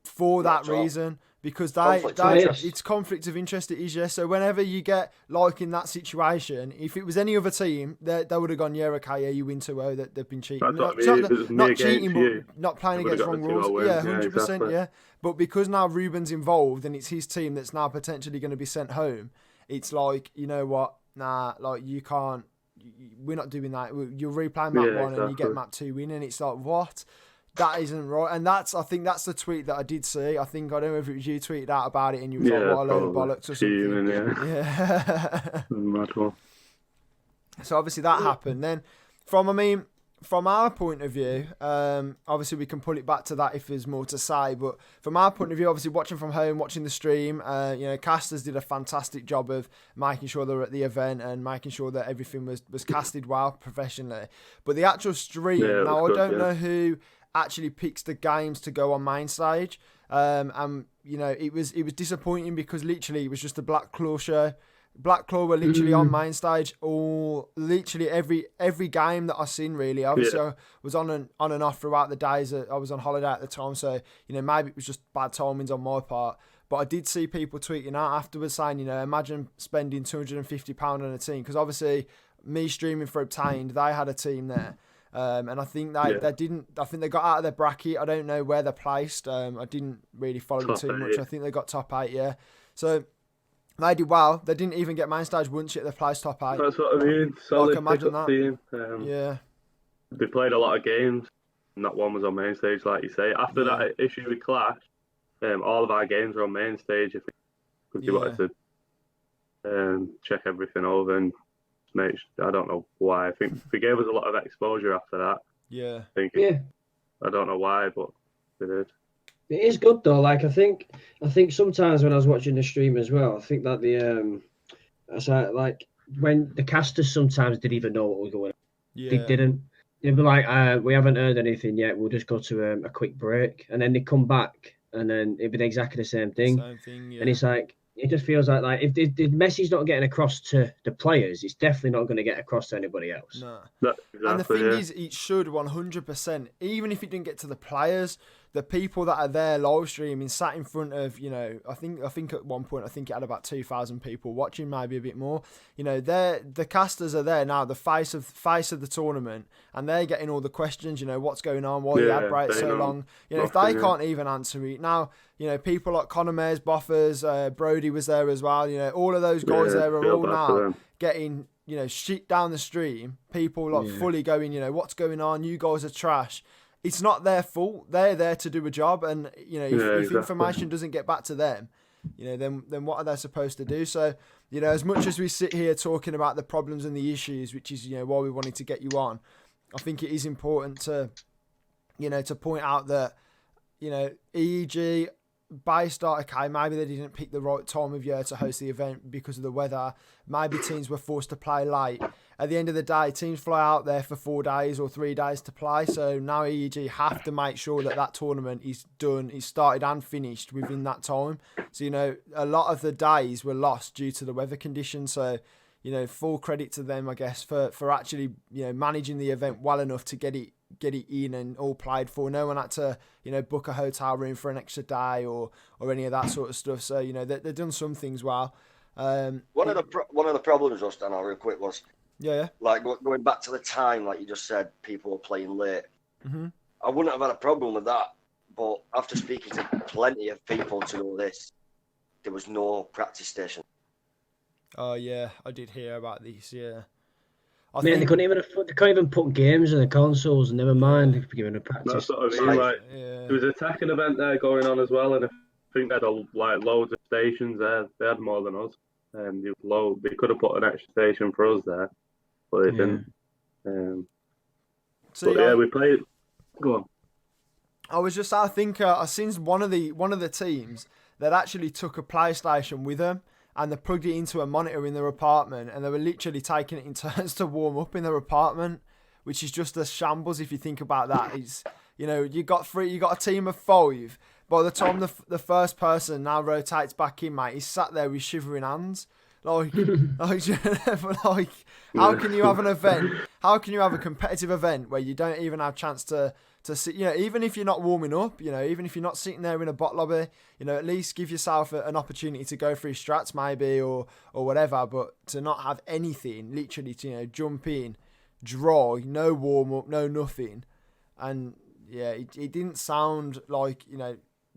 for that reason, because it's conflict of interest. It is, yeah. So whenever you get like in that situation, if it was any other team, they would have gone, yeah, okay, yeah, you win 2-0, that they've been cheating. Not cheating, but not playing against wrong rules. Yeah, 100%, exactly. Yeah. But because now Ruben's involved and it's his team that's now potentially going to be sent home, it's like, you know what, nah, like you can't, we're not doing that. You're replaying map 1 and you get map 2 win, and it's like, what? That isn't right. And I think that's the tweet that I did see. I don't know if it was you tweeted out about it and you were like, what a load of bollocks or something. Yeah. Mad one. So obviously that happened. Then from our point of view, obviously we can pull it back to that if there's more to say, but from our point of view, obviously watching from home, watching the stream, casters did a fantastic job of making sure they were at the event and making sure that everything was casted well professionally. But the actual stream, now I don't know who actually picks the games to go on main stage, and it was disappointing because literally it was just a Black Claw show. Black Claw were literally on main stage all literally every game that I've seen, really. Obviously, I was on and off throughout the days. I was on holiday at the time, so maybe it was just bad timings on my part. But I did see people tweeting out afterwards saying, imagine spending £250 on a team, because obviously me streaming for Obtained, they had a team there. And I think they didn't. I think they got out of their bracket. I don't know where they're placed. I didn't really follow them too much. I think they got top 8. Yeah, so they did well. They didn't even get main stage once yet. They placed top 8. That's what I mean. Solid imagine that. Team. Yeah, they played a lot of games. And that one was on main stage, like you say. After that issue with Clash, all of our games were on main stage because they wanted to check everything over and. I don't know why. I think they gave us a lot of exposure after that. Yeah. I don't know why, but they did. It is good though. Like I think sometimes when I was watching the stream as well, I think that when the casters sometimes didn't even know what was going on. Yeah. They didn't. They'd be like, we haven't heard anything yet. We'll just go to a quick break, and then they come back, and then it'd be exactly the same thing. Yeah. And it's like. It just feels like if the message not getting across to the players, it's definitely not going to get across to anybody else. No. Exactly, and the thing is, it should 100%. Even if it didn't get to the players, the people that are there live streaming, sat in front of, I think at one point, it had about 2,000 people watching, maybe a bit more. The casters are there now, the face of the tournament, and they're getting all the questions. What's going on? Why the ad break so long? If they can't even answer it now. People like Conor Mays, Boffers, Brody was there as well. All of those guys there are all now getting, shit down the stream. People fully going, what's going on? You guys are trash. It's not their fault. They're there to do a job, and if information doesn't get back to them, then what are they supposed to do? So, as much as we sit here talking about the problems and the issues, which is why we wanted to get you on, I think it is important to, to point out that, EEG. Based on, okay, maybe they didn't pick the right time of year to host the event because of the weather. Maybe teams were forced to play late. At the end of the day, teams fly out there for 4 days or 3 days to play. So now EEG have to make sure that tournament is done, is started and finished within that time. So, a lot of the days were lost due to the weather conditions. So, full credit to them, I guess, for actually, managing the event well enough to get it in and all played for. No one had to, book a hotel room for an extra day or any of that sort of stuff. So, they've done some things well. One of the problems, just Dan, real quick, was like going back to the time, like you just said, people were playing late. Mm-hmm. I wouldn't have had a problem with that, but after speaking to plenty of people to know this, there was no practice station. Oh yeah, I did hear about this. Yeah. I mean, they can't even put games in the consoles, never mind giving a practice. That's what I mean. Like, there was a Tekken event there going on as well, and I think they had loads of stations there. They had more than us. They could have put an extra station for us there, but they didn't. We played. Go on. I think I seen one of the teams that actually took a PlayStation with them, and they plugged it into a monitor in their apartment, and they were literally taking it in turns to warm up in their apartment, which is just a shambles if you think about that. It's, you got a team of 5. By the time the first person now rotates back in, mate, he's sat there with shivering hands. Like, how can you have an event? How can you have a competitive event where you don't even have a chance to sit? Even if you're not warming up, even if you're not sitting there in a bot lobby, at least give yourself an opportunity to go through strats maybe or whatever. But to not have anything, literally, to jump in, dry, no warm up, no nothing, and it didn't sound like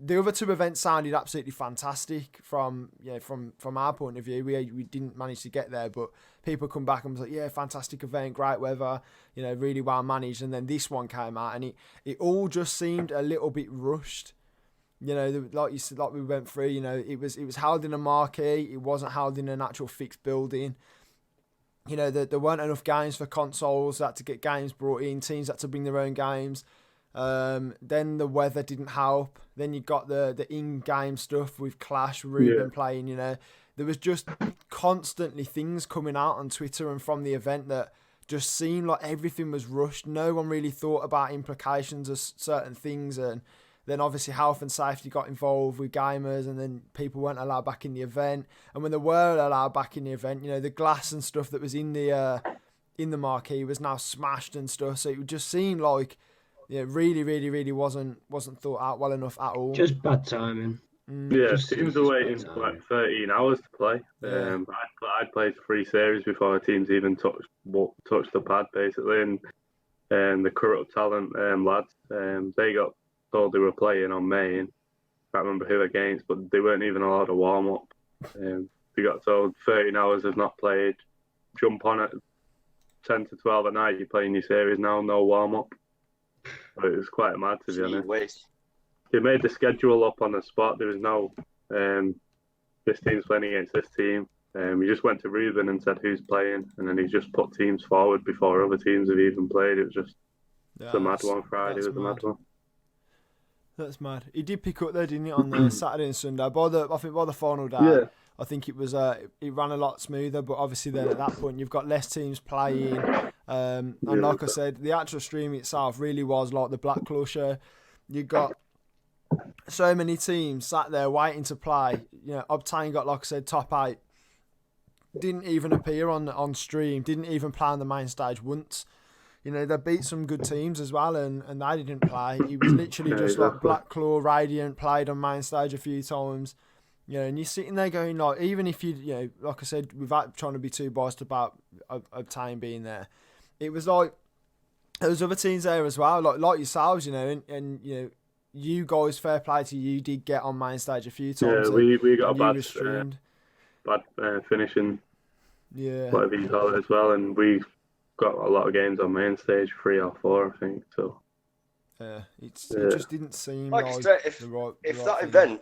the other 2 events sounded absolutely fantastic from our point of view. We didn't manage to get there, but people come back and was like, fantastic event, great weather, really well managed. And then this one came out, and it all just seemed a little bit rushed. Like you said, like we went through, it was held in a marquee. It wasn't held in an actual fixed building. There weren't enough games for consoles. They had to get games brought in. Teams had to bring their own games. Then the weather didn't help. Then you got the in-game stuff with Clash, Ruben playing. There was just constantly things coming out on Twitter and from the event that just seemed like everything was rushed. No one really thought about implications of certain things, and then obviously health and safety got involved with gamers, and then people weren't allowed back in the event. And when they were allowed back in the event, the glass and stuff that was in the marquee was now smashed and stuff. So it would just seem like really, really, really wasn't thought out well enough at all. Just bad timing. Teams are waiting for like 13 hours to play. I'd played 3 series before the teams even touched the pad, basically. And the Corrupt Talent lads, they got told they were playing on main. I can't remember who against, but they weren't even allowed to warm up. We got told 13 hours have not played. Jump on at 10 to 12 at night. You're playing your series now, no warm up. But it was quite mad, to be honest. They made the schedule up on the spot. There was no this team's playing against this team. We just went to Ruben and said who's playing, and then he just put teams forward before other teams have even played. It was just a mad one. Friday was a mad one. That's mad. He did pick up there, didn't he, on the Saturday and Sunday? By the final day, I think it was it ran a lot smoother. But obviously then at that point you've got less teams playing, and like I said, the actual stream itself really was like the Black Claw show. You got so many teams sat there waiting to play. Obtain got, like I said, top 8. Didn't even appear on stream. Didn't even play on the main stage once. They beat some good teams as well, and they didn't play. It was literally just like Black Claw, Radiant played on main stage a few times. And you're sitting there going, like, even if you, like I said, without trying to be too biased about Obtain being there, it was like there was other teams there as well, like yourselves, and you guys, fair play to you, did get on main stage a few times. Yeah, we got a bad finishing. Yeah, whatever you call it as well, and we got a lot of games on main stage, 3 or 4, I think. So it just didn't seem like if that event,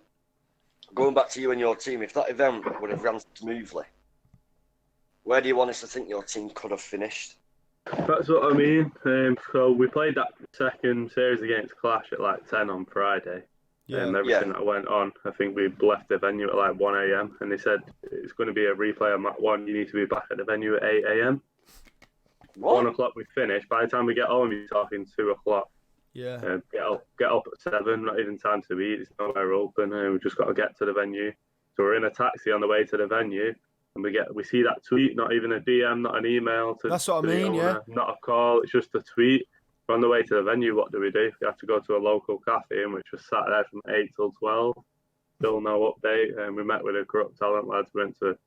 going back to you and your team, if that event would have run smoothly, where do you want us to think your team could have finished? That's what I mean. So we played that second series against Clash at like 10 on Friday. And everything that went on, I think we left the venue at like 1 a.m. and they said it's going to be a replay on Mat 1. You need to be back at the venue at 8 a.m. 1 o'clock we finish. By the time we get home, you're talking 2 o'clock. Yeah. Get up at 7. Not even time to eat. It's nowhere open. We just got to get to the venue. So we're in a taxi on the way to the venue, and we see that tweet. Not even a DM, not an email. That's what I mean. Not a call. It's just a tweet. We're on the way to the venue. What do? We have to go to a local cafe, which was sat there from 8 till 12. Still no update. And we met with the Corrupt Talent lads. Went to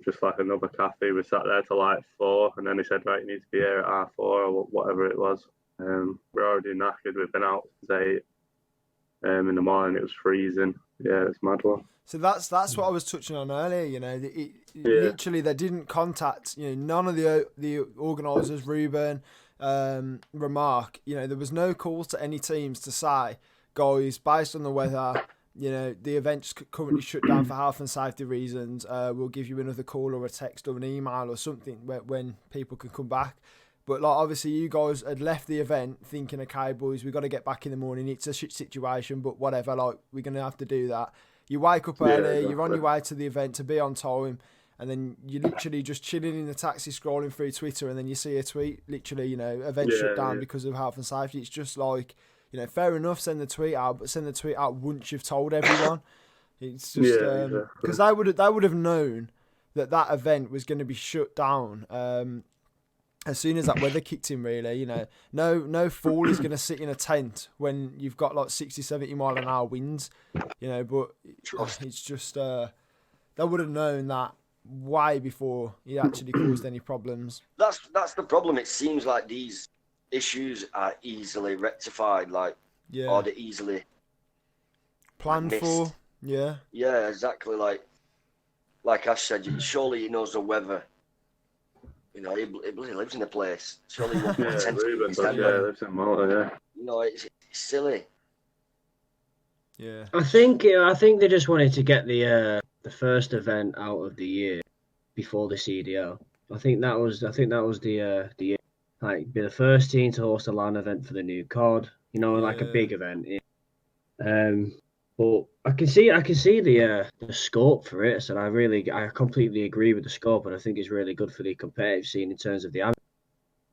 just like another cafe. We sat there till like 4, and then they said, right, you need to be here at 4 or whatever it was. We're already knackered. We've been out since 8 in the morning. It was freezing. Yeah, it's mad one. So that's what I was touching on earlier. You know, literally they didn't contact. You know, none of the organisers, Ruben, Remark. You know, there was no calls to any teams to say, guys, based on the weather, you know, the event's currently shut down for health and safety reasons. We'll give you another call or a text or an email or something when people can come back. But like obviously you guys had left the event thinking, okay, boys, we've got to get back in the morning. It's a shit situation, but whatever. Like we're gonna have to do that. You wake up early, exactly. You're on your way to the event to be on time, and then you're literally just chilling in the taxi, scrolling through Twitter, and then you see a tweet, literally, you know, event shut down because of health and safety. It's just like, you know, fair enough, send the tweet out, but send the tweet out once you've told everyone. It's just because they would have known that event was going to be shut down as soon as that weather kicked in, really. You know, no fool is going to sit in a tent when you've got like 60, 70 mile an hour winds, you know, but it's just, they would have known that way before it actually caused any problems. That's the problem. It seems like these issues are easily rectified, or they're easily planned for. Yeah. Yeah, exactly. Like Ash said, surely he knows the weather. You know, he lives in the place. Surely he won't pretend lives in Malta, You know, it's silly. Yeah. I think they just wanted to get the first event out of the year before the CDL. I think that was the like be the first team to host a LAN event for the new COD. You know, like a big event. But I can see the scope for it. So I completely agree with the scope, and I think it's really good for the competitive scene in terms of the average.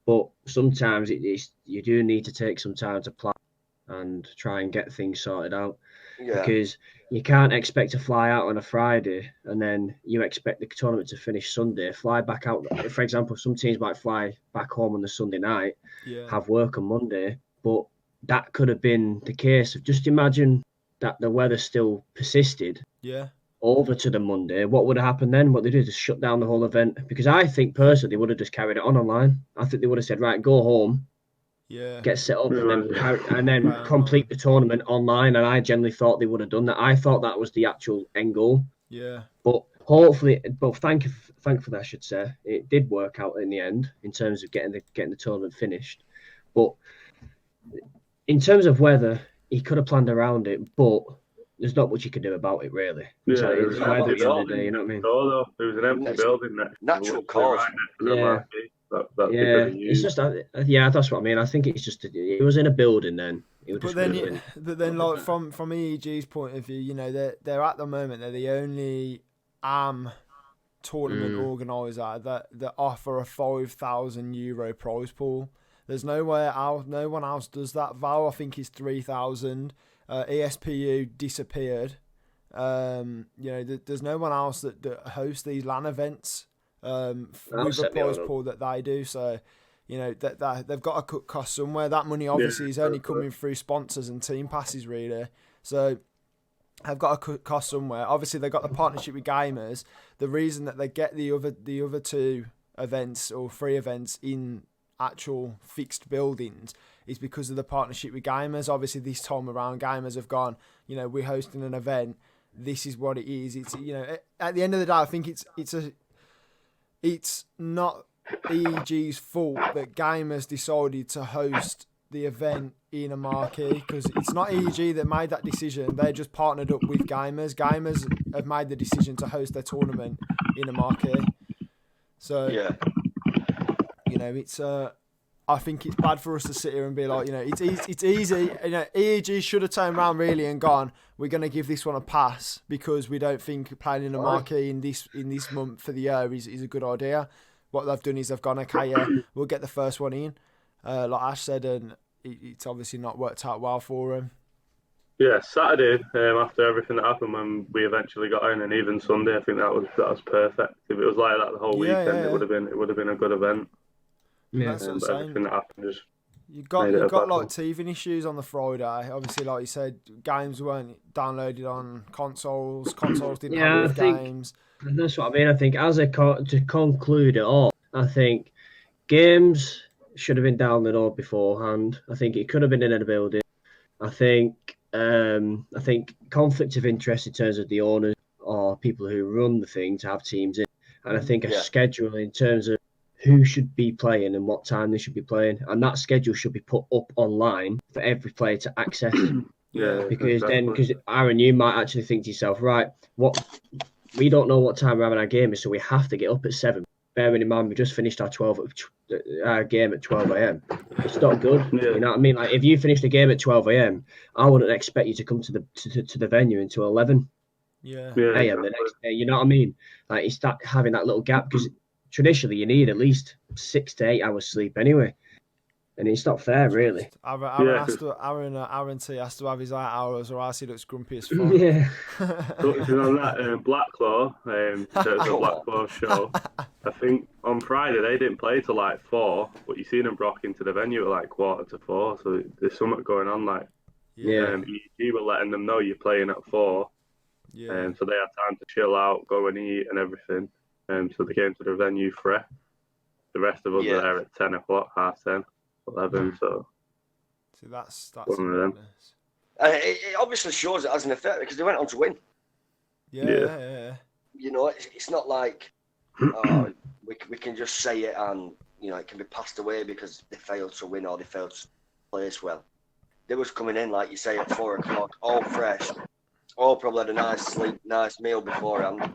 But sometimes you do need to take some time to plan and try and get things sorted out. Yeah. Because you can't expect to fly out on a Friday and then you expect the tournament to finish Sunday, fly back out. For example, some teams might fly back home on the Sunday night, have work on Monday, but that could have been the case. Just imagine that the weather still persisted over to the Monday. What would have happened then? What they did is shut down the whole event. Because I think personally they would have just carried it on online. I think they would have said, right, go home, get set up, and then complete the tournament online. And I generally thought they would have done that. I thought that was the actual end goal. Yeah. But hopefully, thankfully, I should say, it did work out in the end in terms of getting the tournament finished. But in terms of weather, he could have planned around it, but there's not much you can do about it, really. Yeah, so it was weather at the end of the day, you know what I mean? There was an empty building next natural cause. It's just that's what I mean. I think it's just it was in a building then. But then, like from EEG's point of view, you know, they're at the moment they're the only tournament organizer that offer a €5,000 prize pool. There's no one else does that. Val, I think, is 3,000. ESPU disappeared. You know, there's no one else that hosts these LAN events with a prize pool that they do. So, you know, that they've got to cut costs somewhere. That money obviously is only coming through sponsors and team passes, really. So they've got to cut costs somewhere. Obviously, they've got the partnership with Gamers. The reason that they get the other two events or 3 events in actual fixed buildings is because of the partnership with Gamers. Obviously, this time around, Gamers have gone, you know, we're hosting an event. This is what it is. It's, you know, at the end of the day, I think it's not EEG's fault that Gamers decided to host the event in a marquee, because it's not EEG that made that decision. They just partnered up with Gamers. Gamers have made the decision to host their tournament in a marquee. So you know, it's I think it's bad for us to sit here and be like, you know, it's easy. You know, EEG should have turned around really and gone, we're going to give this one a pass because we don't think playing in a marquee in this month for the year is a good idea. What they've done is they've gone, okay, we'll get the first one in, like Ash said, and it's obviously not worked out well for them. Yeah, Saturday, after everything that happened when we eventually got in, and even Sunday, I think that was perfect. If it was like that the whole weekend, it would have been a good event. Yeah, that's what I'm saying. Everything that happened just you got like teething issues on the Friday. Obviously, like you said, games weren't downloaded on consoles. Consoles didn't have games. That's what I mean. I think to conclude it all, I think games should have been downloaded beforehand. I think it could have been in a building. I think conflict of interest in terms of the owners or people who run the thing to have teams in. And I think a schedule in terms of who should be playing and what time they should be playing, and that schedule should be put up online for every player to access. Because Aaron, you might actually think to yourself, right, we don't know what time we're having our game is, so we have to get up at 7. Bearing in mind we just finished our game at 12 a.m. It's not good. You know what I mean? Like if you finished the game at 12 a.m, I wouldn't expect you to come to the venue until 11 a.m. the next day. You know what I mean? Like you start having that little gap, because traditionally you need at least 6 to 8 hours sleep anyway, and it's not fair, really. Aaron T has to have his 8 hours, or else he looks grumpy as fuck. Yeah. Touching on that, Blacklaw, the Blacklaw show, I think on Friday they didn't play till like 4, but you seen them rock into the venue at like 3:45, so there's something going on. Like, EEG were letting them know you're playing at 4, so they had time to chill out, go and eat and everything. So they came to the venue fresh. The rest of us were there at 10 o'clock, 10:30, 11. So that's one of them. It obviously shows it has an effect, because they went on to win. Yeah. You know, it's not like we can just say it and, you know, it can be passed away because they failed to win or they failed to place well. They was coming in, like you say, at 4 o'clock, all fresh, all probably had a nice sleep, nice meal beforehand.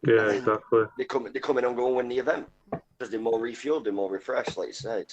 Yeah, exactly. They come in and go and win the event because they're more refueled, they're more refreshed, like you say.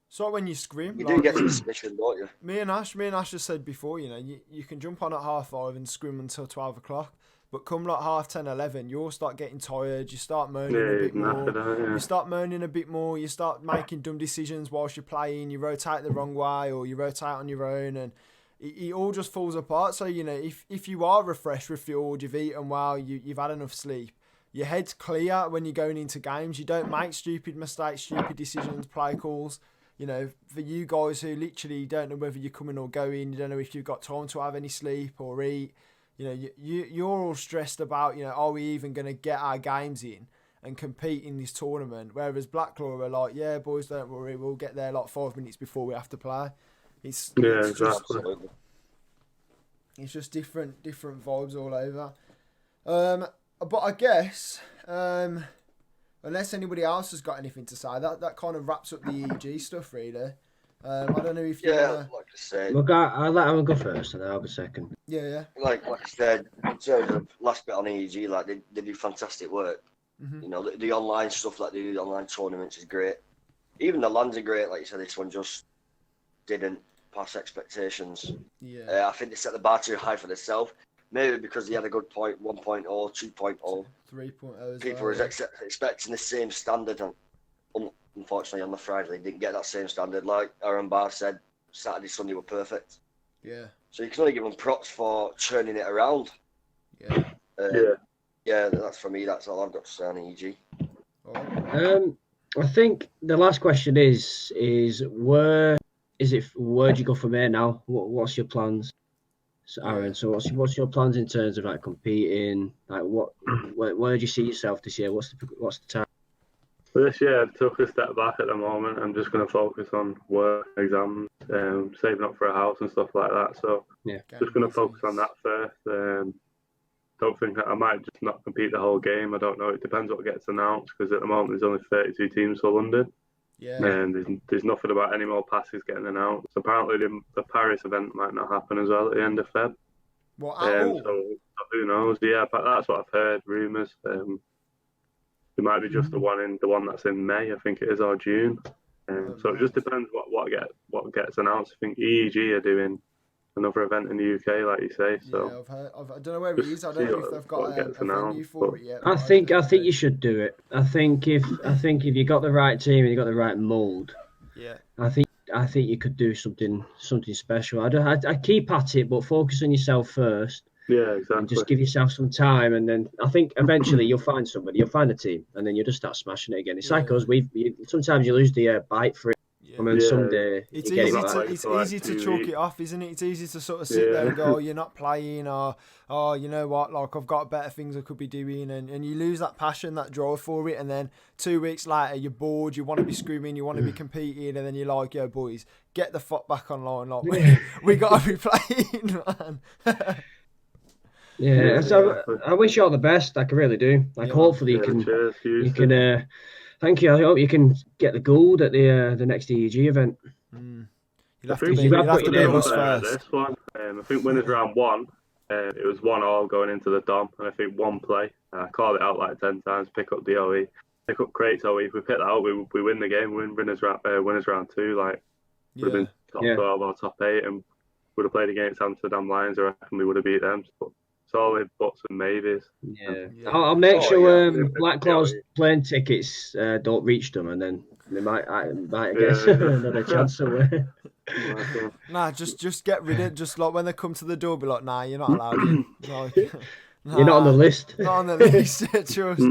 So when you scream, you do get to this mission, don't you? Me and Ash just said before, you know, you can jump on at 5:30 and scream until 12 o'clock, but come like 10:30, 11, you'll start getting tired. You start moaning a bit more. You start moaning a bit more. You start making dumb decisions whilst you're playing. You rotate the wrong way, or you rotate on your own, and it all just falls apart. So, you know, if you are refreshed, refueled, you've eaten well, you've had enough sleep, your head's clear when you're going into games. You don't make stupid mistakes, stupid decisions, play calls. You know, for you guys who literally don't know whether you're coming or going, you don't know if you've got time to have any sleep or eat, you know, you're all stressed about, you know, are we even going to get our games in and compete in this tournament? Whereas Blacklaw are like, yeah, boys, don't worry, we'll get there like 5 minutes before we have to play. It's just different vibes all over. But I guess, unless anybody else has got anything to say, that kind of wraps up the EEG stuff, really. I don't know if you wanna... like I said. Look, I'll let Aaron go first, and then I'll go second. Yeah. Like I said, in terms of last bit on EEG, like they do fantastic work. Mm-hmm. You know, the online stuff, like they do, the online tournaments is great. Even the LANs are great. Like you said, this one just didn't pass expectations. Yeah. I think they set the bar too high for themselves. Maybe because they had a good 1.0, 2.0. 3.0. People were expecting the same standard, and unfortunately on the Friday they didn't get that same standard. Like Aaron Barr said, Saturday, Sunday were perfect. Yeah. So you can only give them props for churning it around. Yeah. Yeah, that's for me. That's all I've got to say on EG. I think the last question is where do you go from here now? What's your plans? So Aaron, so what's your plans in terms of like competing? Like where do you see yourself this year? What's the time? Well, this year I've took a step back at the moment. I'm just going to focus on work, exams, saving up for a house and stuff like that. So just going to focus on that first. Don't think I might just not compete the whole game. I don't know. It depends what gets announced, because at the moment there's only 32 teams for London. Yeah. And there's nothing about any more passes getting announced. Apparently the Paris event might not happen as well at the end of Feb. So who knows? Yeah, but that's what I've heard. Rumours. There might be just the one that's in May, I think it is, or June. So it just depends what gets announced. I think EEG are doing another event in the UK, like you say. So yeah, I've heard. I don't know where it is. I don't know if they've got a venue for it yet. I think you should do it. I think if you got the right team and you got the right mould, I think you could do something special. I keep at it, but focus on yourself first. Yeah, exactly. And just give yourself some time, and then I think eventually you'll find somebody, you'll find a team, and then you'll just start smashing it again. It's like us. Sometimes you lose the bite for it. Yeah. I mean, someday it's easy to chalk it off, isn't it? It's easy to sort of sit there and go, oh, you're not playing, or oh, you know what, like I've got better things I could be doing, and you lose that passion, that drive for it, and then 2 weeks later you're bored, you want to be screaming, you want to be competing, and then you're like, yo boys, get the fuck back online, like we got to be playing, man. Yeah, so I wish you all the best. I really do. Like, hopefully you can. Thank you. I hope you can get the gold at the next EEG event. You'll have to be us first. This one, I think winners round 1. It was 1-1 going into the Dom, and I think 1 play. I called it out like 10 times. Pick up the OE, pick up crates OE. If we pick that up, we win the game. We win winners round 2. Like, would have been top 12 or top 8, and would have played against Amsterdam Lions. I reckon we would have beat them. But solid buts and mays. Yeah. I'll make sure Black Claw's plane tickets don't reach them, and then they might get another chance somewhere. Nah, just get rid of it. Just like when they come to the door, be like, nah, you're not allowed in. Like, nah, you're not on the list. Not on the list. Just.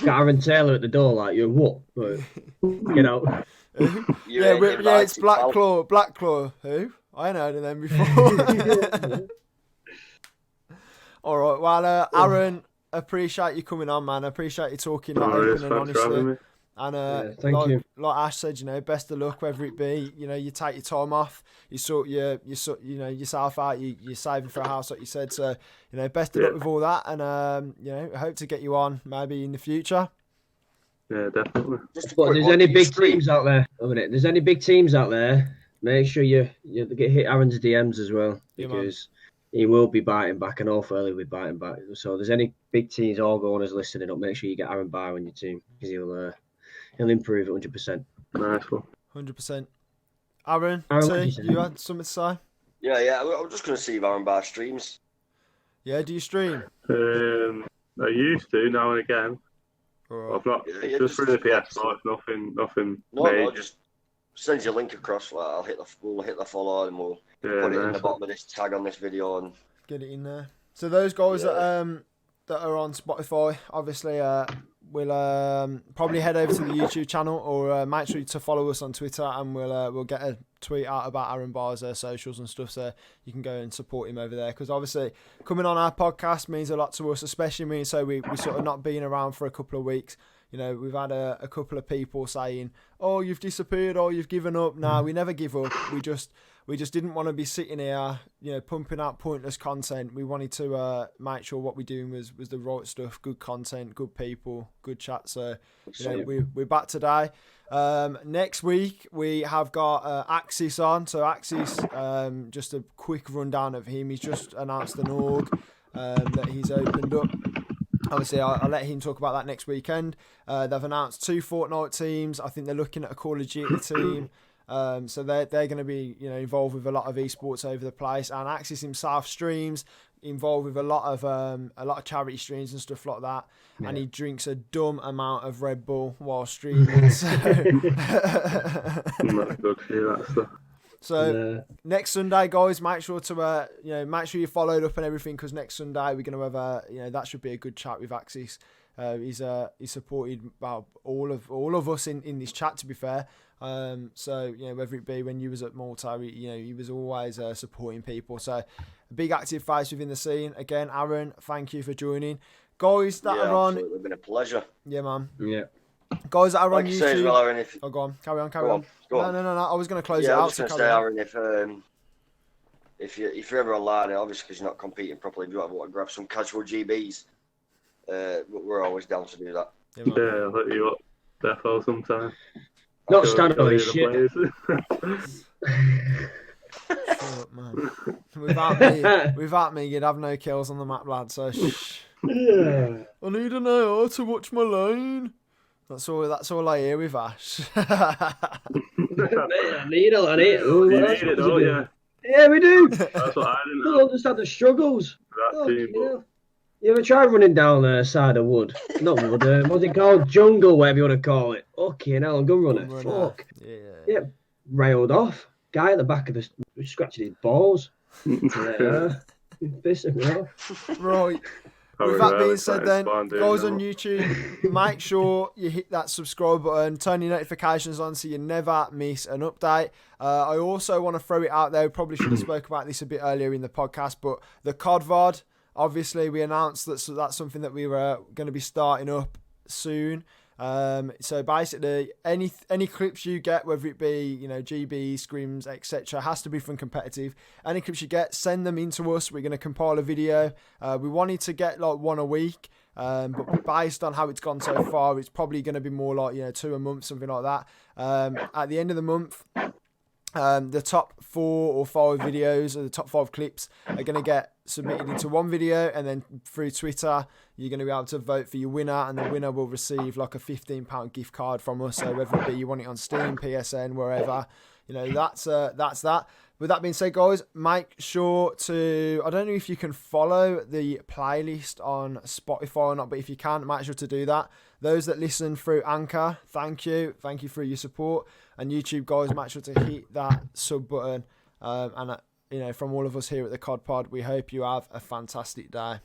Got Aaron Taylor at the door, like, you're what? Get out. It's Black Claw. Black Claw. Who? I ain't heard of them before. All right. Well, Aaron, appreciate you coming on, man. I appreciate you talking open and honestly. And thank you. Like Ash said, best of luck, whether it be, you take your time off, you sort yourself out, you're saving for a house, like you said. So, best of luck with all that, and I hope to get you on maybe in the future. Yeah, definitely. But there's any big teams out there, There's any big teams out there, make sure you hit Aaron's DMs as well, because he will be biting back, and awfully will be biting back. So there's any big teams all going as listening up, make sure you get Aaron Barr on your team, because he'll improve 100%. Nice one. 100%. Aaron, you had something to say? Yeah. I was just going to see if Aaron Barr streams. Yeah, do you stream? I used to, now and again. Right. I've not, just through the PS5, nothing No, just send your link across. Like, we'll hit the follow, and we'll put it in the bottom of this tag on this video and get it in there. So those guys that are on Spotify, obviously, we'll probably head over to the YouTube channel, or make sure to follow us on Twitter, and we'll get a tweet out about Aaron Barr's socials and stuff, so you can go and support him over there, because obviously coming on our podcast means a lot to us, especially me. So we sort of not being around for a couple of weeks. We've had a couple of people saying, oh, you've disappeared, or you've given up. Nah, we never give up. We just didn't want to be sitting here, pumping out pointless content. We wanted to make sure what we're doing was the right stuff, good content, good people, good chat. So, we're back today. Next week, we have got Axis on. So Axis, just a quick rundown of him. He's just announced an org that he's opened up. Obviously, I'll let him talk about that next weekend. They've announced 2 Fortnite teams. I think they're looking at a Call of Duty team. So they're going to be involved with a lot of esports over the place, and Axis himself streams, involved with a lot of charity streams and stuff like that, and he drinks a dumb amount of Red Bull while streaming. So next Sunday, guys, make sure to make sure you followed up and everything, because next Sunday we're going to have that should be a good chat with Axis. He's supported all of us in this chat, to be fair. So whether it be when you was at Malta, he was always supporting people. So a big active face within the scene. Again, Aaron, thank you for joining. Guys that are on, it's been a pleasure. Yeah, man. Yeah. Guys that are on YouTube. Say as well, Aaron, go on. Carry on. Go on. No. I was going to close it out. I was going to say, Aaron, if you're ever online, obviously because you're not competing properly, if you want to grab some casual GBs, we're always down to do that. Yeah, I'll hit you up defo sometime. Not STANNO'S shit. Shut up, man. Without me, you'd have no kills on the map, lad. So shh. Yeah. I need an AR to watch my lane. That's all I hear with Ash. I need it. You need it, don't you? Yeah, we do. That's what I didn't know. We'll just have the struggles. You ever tried running down the side of wood? Not wood, what's it called? Jungle, whatever you want to call it. Okay, now I'm gun runner. Fuck. Yeah. Railed off. Guy at the back of the scratching his balls. Pissing me off. Right. With that being said, then, guys on YouTube, make sure you hit that subscribe button, turn your notifications on so you never miss an update. I also want to throw it out there. We probably should have spoke about this a bit earlier in the podcast, but the Cod Pod, obviously we announced that that's something that we were going to be starting up soon. So basically, any clips you get, whether it be, you know, GB, scrims, etc., has to be from competitive. Any clips you get, send them in to us. We're going to compile a video. We wanted to get like one a week, but based on how it's gone so far, it's probably going to be more like, you know, 2 a month, something like that. At the end of the month, the top 4 or 5 videos, or the top 5 clips, are going to get submitted into one video, and then through Twitter you're going to be able to vote for your winner, and the winner will receive like a £15 gift card from us. So whether it be you want it on Steam, PSN, wherever, you know, that's that. With that being said, guys, make sure to, I don't know if you can follow the playlist on Spotify or not, but if you can, make sure to do that. Those that listen through Anchor, thank you for your support. And YouTube, guys, make sure to hit that sub button. And you know, from all of us here at the Cod Pod, we hope you have a fantastic day.